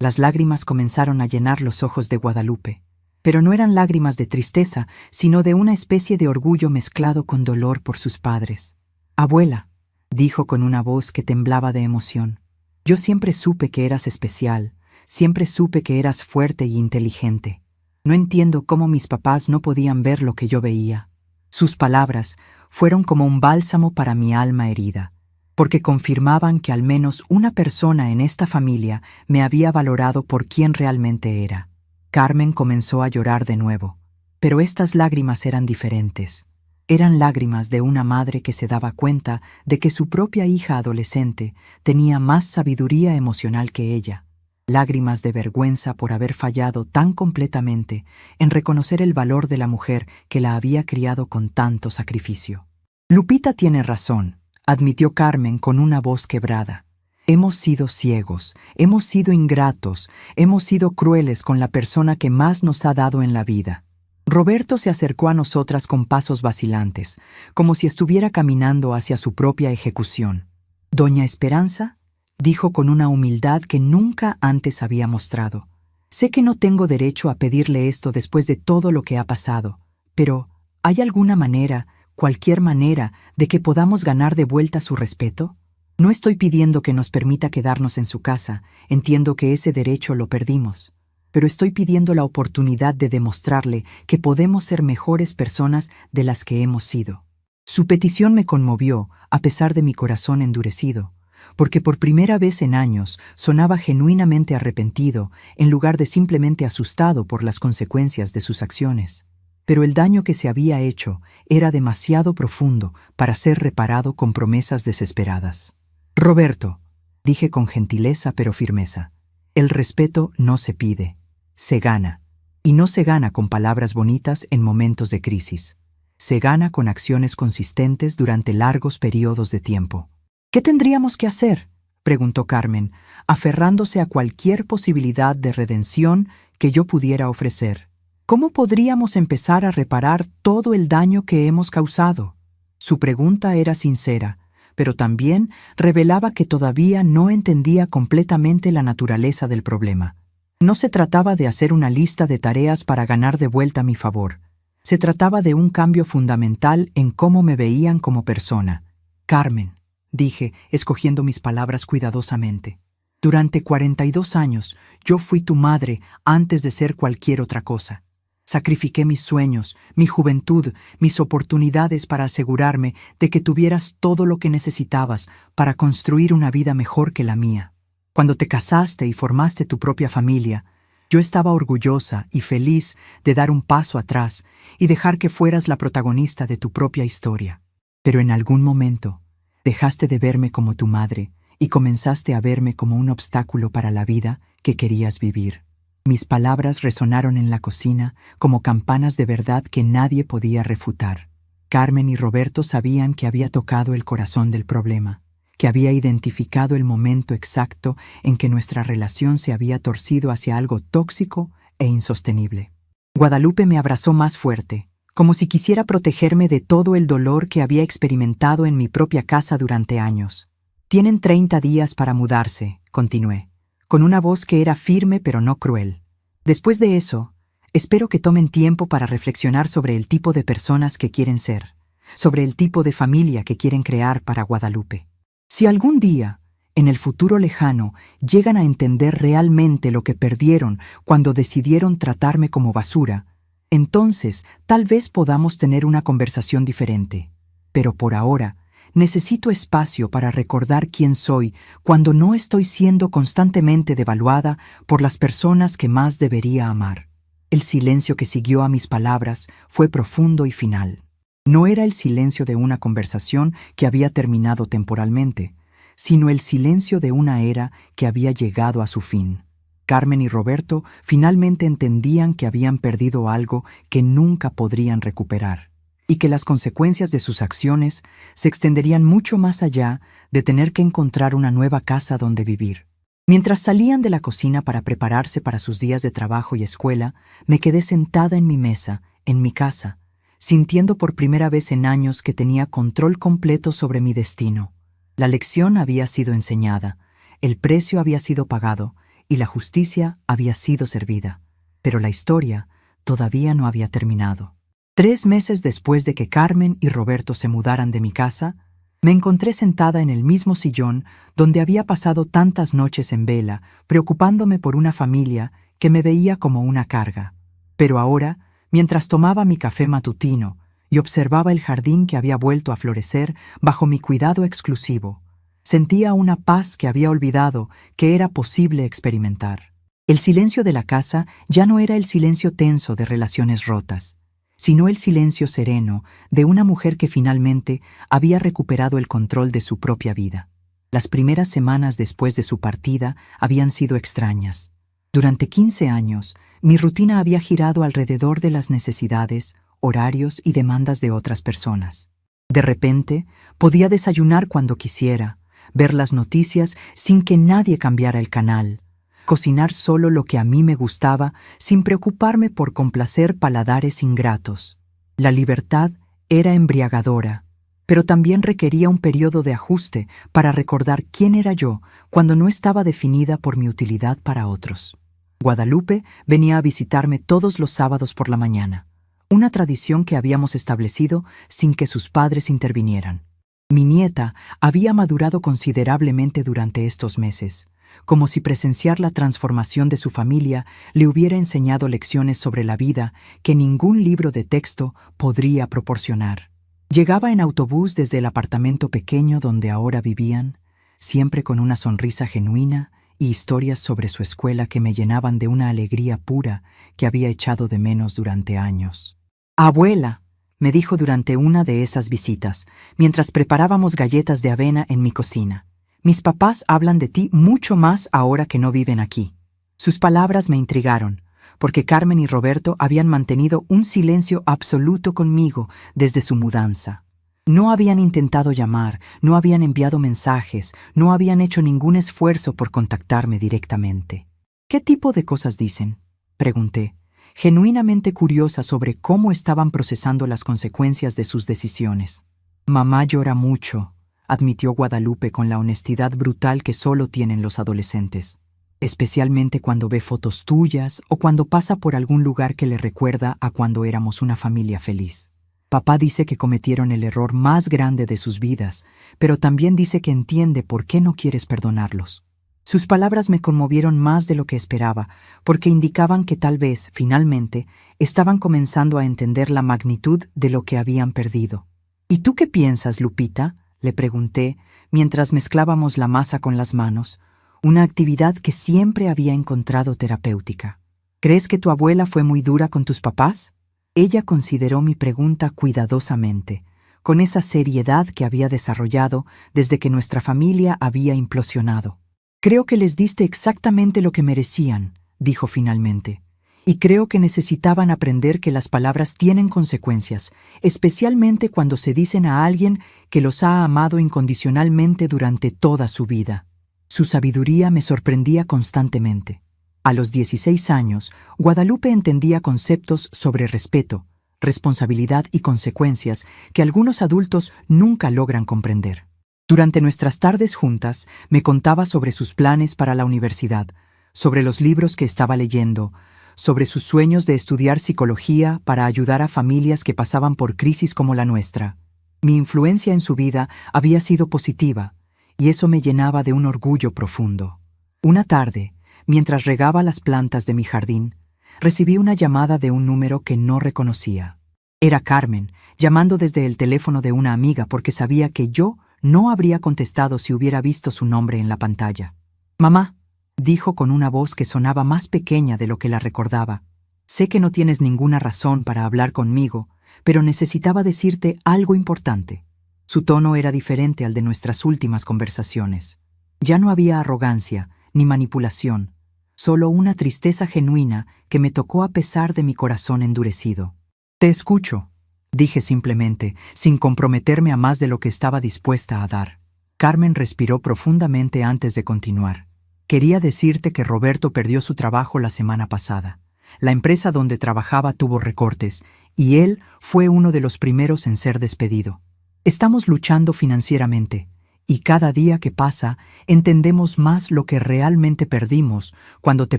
S1: Las lágrimas comenzaron a llenar los ojos de Guadalupe, pero no eran lágrimas de tristeza, sino de una especie de orgullo mezclado con dolor por sus padres. Abuela, dijo con una voz que temblaba de emoción, yo siempre supe que eras especial, siempre supe que eras fuerte y inteligente. No entiendo cómo mis papás no podían ver lo que yo veía. Sus palabras fueron como un bálsamo para mi alma herida, porque confirmaban que al menos una persona en esta familia me había valorado por quien realmente era. Carmen comenzó a llorar de nuevo, pero estas lágrimas eran diferentes. Eran lágrimas de una madre que se daba cuenta de que su propia hija adolescente tenía más sabiduría emocional que ella. Lágrimas de vergüenza por haber fallado tan completamente en reconocer el valor de la mujer que la había criado con tanto sacrificio. Lupita tiene razón, admitió Carmen con una voz quebrada. Hemos sido ciegos, hemos sido ingratos, hemos sido crueles con la persona que más nos ha dado en la vida. Roberto se acercó a nosotras con pasos vacilantes, como si estuviera caminando hacia su propia ejecución. «Doña Esperanza», dijo con una humildad que nunca antes había mostrado. «Sé que no tengo derecho a pedirle esto después de todo lo que ha pasado, pero ¿hay alguna manera, cualquier manera, de que podamos ganar de vuelta su respeto? No estoy pidiendo que nos permita quedarnos en su casa, entiendo que ese derecho lo perdimos, pero estoy pidiendo la oportunidad de demostrarle que podemos ser mejores personas de las que hemos sido». Su petición me conmovió, a pesar de mi corazón endurecido, porque por primera vez en años sonaba genuinamente arrepentido en lugar de simplemente asustado por las consecuencias de sus acciones. Pero el daño que se había hecho era demasiado profundo para ser reparado con promesas desesperadas. «Roberto», dije con gentileza pero firmeza, «el respeto no se pide, se gana, y no se gana con palabras bonitas en momentos de crisis. Se gana con acciones consistentes durante largos periodos de tiempo. ¿Qué tendríamos que hacer?, preguntó Carmen, aferrándose a cualquier posibilidad de redención que yo pudiera ofrecer. ¿Cómo podríamos empezar a reparar todo el daño que hemos causado? Su pregunta era sincera, pero también revelaba que todavía no entendía completamente la naturaleza del problema. No se trataba de hacer una lista de tareas para ganar de vuelta mi favor. Se trataba de un cambio fundamental en cómo me veían como persona. Carmen, dije, escogiendo mis palabras cuidadosamente. Durante 42 años yo fui tu madre antes de ser cualquier otra cosa. Sacrifiqué mis sueños, mi juventud, mis oportunidades para asegurarme de que tuvieras todo lo que necesitabas para construir una vida mejor que la mía. Cuando te casaste y formaste tu propia familia, yo estaba orgullosa y feliz de dar un paso atrás y dejar que fueras la protagonista de tu propia historia. Pero en algún momento, dejaste de verme como tu madre y comenzaste a verme como un obstáculo para la vida que querías vivir. Mis palabras resonaron en la cocina como campanas de verdad que nadie podía refutar. Carmen y Roberto sabían que había tocado el corazón del problema, que había identificado el momento exacto en que nuestra relación se había torcido hacia algo tóxico e insostenible. Guadalupe me abrazó más fuerte, como si quisiera protegerme de todo el dolor que había experimentado en mi propia casa durante años. Tienen 30 días para mudarse, continué, con una voz que era firme pero no cruel. Después de eso, espero que tomen tiempo para reflexionar sobre el tipo de personas que quieren ser, sobre el tipo de familia que quieren crear para Guadalupe. Si algún día, en el futuro lejano, llegan a entender realmente lo que perdieron cuando decidieron tratarme como basura, entonces tal vez podamos tener una conversación diferente. Pero por ahora, necesito espacio para recordar quién soy cuando no estoy siendo constantemente devaluada por las personas que más debería amar. El silencio que siguió a mis palabras fue profundo y final. No era el silencio de una conversación que había terminado temporalmente, sino el silencio de una era que había llegado a su fin. Carmen y Roberto finalmente entendían que habían perdido algo que nunca podrían recuperar, y que las consecuencias de sus acciones se extenderían mucho más allá de tener que encontrar una nueva casa donde vivir. Mientras salían de la cocina para prepararse para sus días de trabajo y escuela, me quedé sentada en mi mesa, en mi casa, sintiendo por primera vez en años que tenía control completo sobre mi destino. La lección había sido enseñada, el precio había sido pagado y la justicia había sido servida, pero la historia todavía no había terminado. 3 meses después de que Carmen y Roberto se mudaran de mi casa, me encontré sentada en el mismo sillón donde había pasado tantas noches en vela, preocupándome por una familia que me veía como una carga. Pero ahora, mientras tomaba mi café matutino y observaba el jardín que había vuelto a florecer bajo mi cuidado exclusivo, sentía una paz que había olvidado que era posible experimentar. El silencio de la casa ya no era el silencio tenso de relaciones rotas, sino el silencio sereno de una mujer que finalmente había recuperado el control de su propia vida. Las primeras semanas después de su partida habían sido extrañas. Durante 15 años, mi rutina había girado alrededor de las necesidades, horarios y demandas de otras personas. De repente, podía desayunar cuando quisiera, ver las noticias sin que nadie cambiara el canal, cocinar solo lo que a mí me gustaba sin preocuparme por complacer paladares ingratos. La libertad era embriagadora, pero también requería un periodo de ajuste para recordar quién era yo cuando no estaba definida por mi utilidad para otros. Guadalupe venía a visitarme todos los sábados por la mañana, una tradición que habíamos establecido sin que sus padres intervinieran. Mi nieta había madurado considerablemente durante estos meses, como si presenciar la transformación de su familia le hubiera enseñado lecciones sobre la vida que ningún libro de texto podría proporcionar. Llegaba en autobús desde el apartamento pequeño donde ahora vivían, siempre con una sonrisa genuina y historias sobre su escuela que me llenaban de una alegría pura que había echado de menos durante años. «Abuela», me dijo durante una de esas visitas, mientras preparábamos galletas de avena en mi cocina. «Mis papás hablan de ti mucho más ahora que no viven aquí». Sus palabras me intrigaron, porque Carmen y Roberto habían mantenido un silencio absoluto conmigo desde su mudanza. No habían intentado llamar, no habían enviado mensajes, no habían hecho ningún esfuerzo por contactarme directamente. ¿Qué tipo de cosas dicen?, pregunté, genuinamente curiosa sobre cómo estaban procesando las consecuencias de sus decisiones. Mamá llora mucho, admitió Guadalupe con la honestidad brutal que solo tienen los adolescentes, especialmente cuando ve fotos tuyas o cuando pasa por algún lugar que le recuerda a cuando éramos una familia feliz. Papá dice que cometieron el error más grande de sus vidas, pero también dice que entiende por qué no quieres perdonarlos. Sus palabras me conmovieron más de lo que esperaba, porque indicaban que tal vez, finalmente, estaban comenzando a entender la magnitud de lo que habían perdido. ¿Y tú qué piensas, Lupita?, le pregunté, mientras mezclábamos la masa con las manos, una actividad que siempre había encontrado terapéutica. ¿Crees que tu abuela fue muy dura con tus papás? Ella consideró mi pregunta cuidadosamente, con esa seriedad que había desarrollado desde que nuestra familia había implosionado. Creo que les diste exactamente lo que merecían, dijo finalmente, y creo que necesitaban aprender que las palabras tienen consecuencias, especialmente cuando se dicen a alguien que los ha amado incondicionalmente durante toda su vida. Su sabiduría me sorprendía constantemente. A los 16 años, Guadalupe entendía conceptos sobre respeto, responsabilidad y consecuencias que algunos adultos nunca logran comprender. Durante nuestras tardes juntas, me contaba sobre sus planes para la universidad, sobre los libros que estaba leyendo, sobre sus sueños de estudiar psicología para ayudar a familias que pasaban por crisis como la nuestra. Mi influencia en su vida había sido positiva, y eso me llenaba de un orgullo profundo. Una tarde, mientras regaba las plantas de mi jardín, recibí una llamada de un número que no reconocía. Era Carmen, llamando desde el teléfono de una amiga porque sabía que yo no habría contestado si hubiera visto su nombre en la pantalla. «Mamá», dijo con una voz que sonaba más pequeña de lo que la recordaba. «Sé que no tienes ninguna razón para hablar conmigo, pero necesitaba decirte algo importante». Su tono era diferente al de nuestras últimas conversaciones. Ya no había arrogancia ni manipulación, solo una tristeza genuina que me tocó a pesar de mi corazón endurecido. «Te escucho», dije simplemente, sin comprometerme a más de lo que estaba dispuesta a dar. Carmen respiró profundamente antes de continuar. «Quería decirte que Roberto perdió su trabajo la semana pasada. La empresa donde trabajaba tuvo recortes, y él fue uno de los primeros en ser despedido. Estamos luchando financieramente, y cada día que pasa entendemos más lo que realmente perdimos cuando te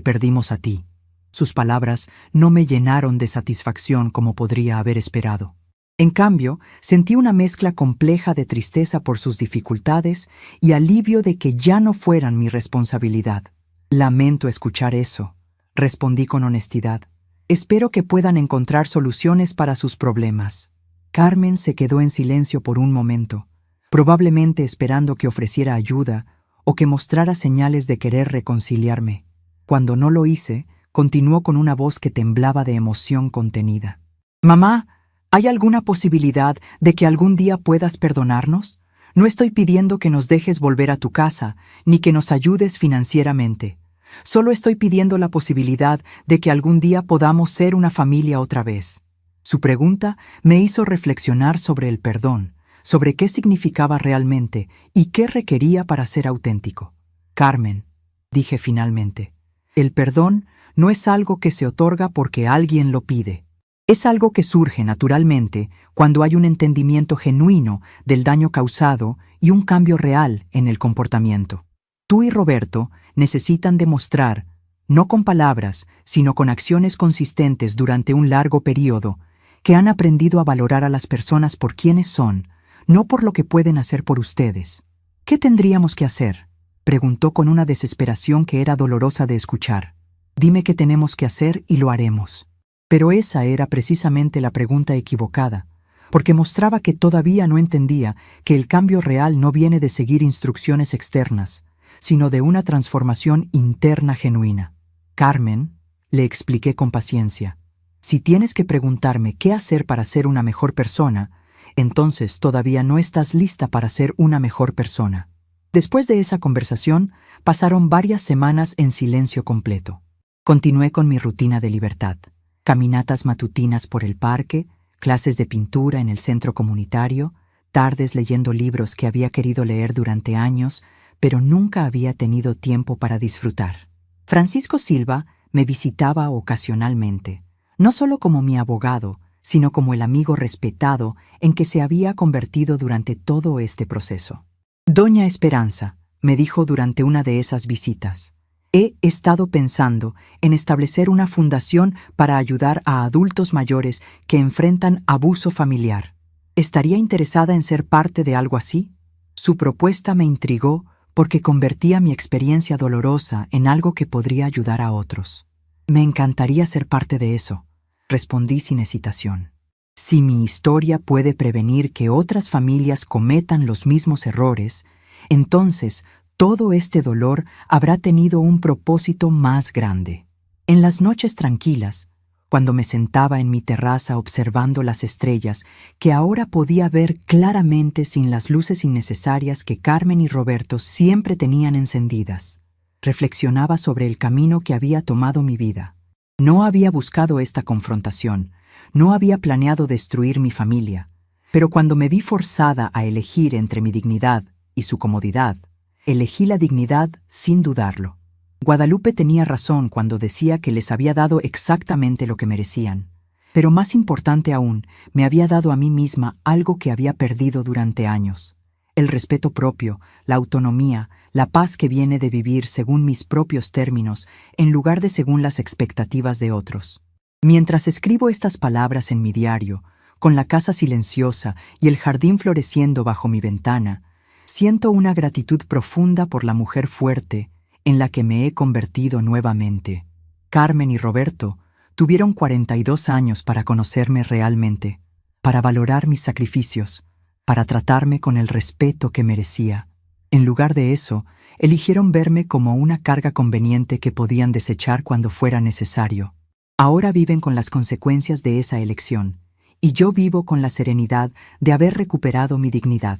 S1: perdimos a ti». Sus palabras no me llenaron de satisfacción como podría haber esperado. En cambio, sentí una mezcla compleja de tristeza por sus dificultades y alivio de que ya no fueran mi responsabilidad. «Lamento escuchar eso», respondí con honestidad. «Espero que puedan encontrar soluciones para sus problemas». Carmen se quedó en silencio por un momento, probablemente esperando que ofreciera ayuda o que mostrara señales de querer reconciliarme. Cuando no lo hice, continuó con una voz que temblaba de emoción contenida. «Mamá, ¿hay alguna posibilidad de que algún día puedas perdonarnos? No estoy pidiendo que nos dejes volver a tu casa, ni que nos ayudes financieramente. Solo estoy pidiendo la posibilidad de que algún día podamos ser una familia otra vez». Su pregunta me hizo reflexionar sobre el perdón, sobre qué significaba realmente y qué requería para ser auténtico. «Carmen», dije finalmente, «el perdón no es algo que se otorga porque alguien lo pide. Es algo que surge naturalmente cuando hay un entendimiento genuino del daño causado y un cambio real en el comportamiento. Tú y Roberto necesitan demostrar, no con palabras, sino con acciones consistentes durante un largo periodo, que han aprendido a valorar a las personas por quienes son, no por lo que pueden hacer por ustedes». «¿Qué tendríamos que hacer?», preguntó con una desesperación que era dolorosa de escuchar. «Dime qué tenemos que hacer y lo haremos». Pero esa era precisamente la pregunta equivocada, porque mostraba que todavía no entendía que el cambio real no viene de seguir instrucciones externas, sino de una transformación interna genuina. «Carmen», le expliqué con paciencia, «si tienes que preguntarme qué hacer para ser una mejor persona, entonces todavía no estás lista para ser una mejor persona». Después de esa conversación, pasaron varias semanas en silencio completo. Continué con mi rutina de libertad. Caminatas matutinas por el parque, clases de pintura en el centro comunitario, tardes leyendo libros que había querido leer durante años, pero nunca había tenido tiempo para disfrutar. Francisco Silva me visitaba ocasionalmente, no solo como mi abogado, sino como el amigo respetado en que se había convertido durante todo este proceso. Doña Esperanza, me dijo durante una de esas visitas, he estado pensando en establecer una fundación para ayudar a adultos mayores que enfrentan abuso familiar. ¿Estaría interesada en ser parte de algo así? Su propuesta me intrigó porque convertía mi experiencia dolorosa en algo que podría ayudar a otros. Me encantaría ser parte de eso, respondí sin hesitación. Si mi historia puede prevenir que otras familias cometan los mismos errores, entonces todo este dolor habrá tenido un propósito más grande. En las noches tranquilas, cuando me sentaba en mi terraza observando las estrellas, que ahora podía ver claramente sin las luces innecesarias que Carmen y Roberto siempre tenían encendidas, reflexionaba sobre el camino que había tomado mi vida. No había buscado esta confrontación, no había planeado destruir mi familia, pero cuando me vi forzada a elegir entre mi dignidad y su comodidad, elegí la dignidad sin dudarlo. Guadalupe tenía razón cuando decía que les había dado exactamente lo que merecían, pero más importante aún, me había dado a mí misma algo que había perdido durante años: el respeto propio, la autonomía, la paz que viene de vivir según mis propios términos, en lugar de según las expectativas de otros. Mientras escribo estas palabras en mi diario, con la casa silenciosa y el jardín floreciendo bajo mi ventana, siento una gratitud profunda por la mujer fuerte en la que me he convertido nuevamente. Carmen y Roberto tuvieron 42 años para conocerme realmente, para valorar mis sacrificios, para tratarme con el respeto que merecía. En lugar de eso, eligieron verme como una carga conveniente que podían desechar cuando fuera necesario. Ahora viven con las consecuencias de esa elección, y yo vivo con la serenidad de haber recuperado mi dignidad.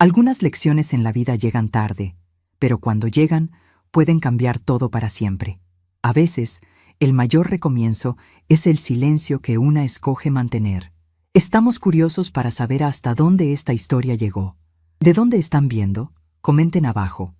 S1: Algunas lecciones en la vida llegan tarde, pero cuando llegan, pueden cambiar todo para siempre. A veces, el mayor recomienzo es el silencio que una escoge mantener. Estamos curiosos para saber hasta dónde esta historia llegó. ¿De dónde están viendo? Comenten abajo.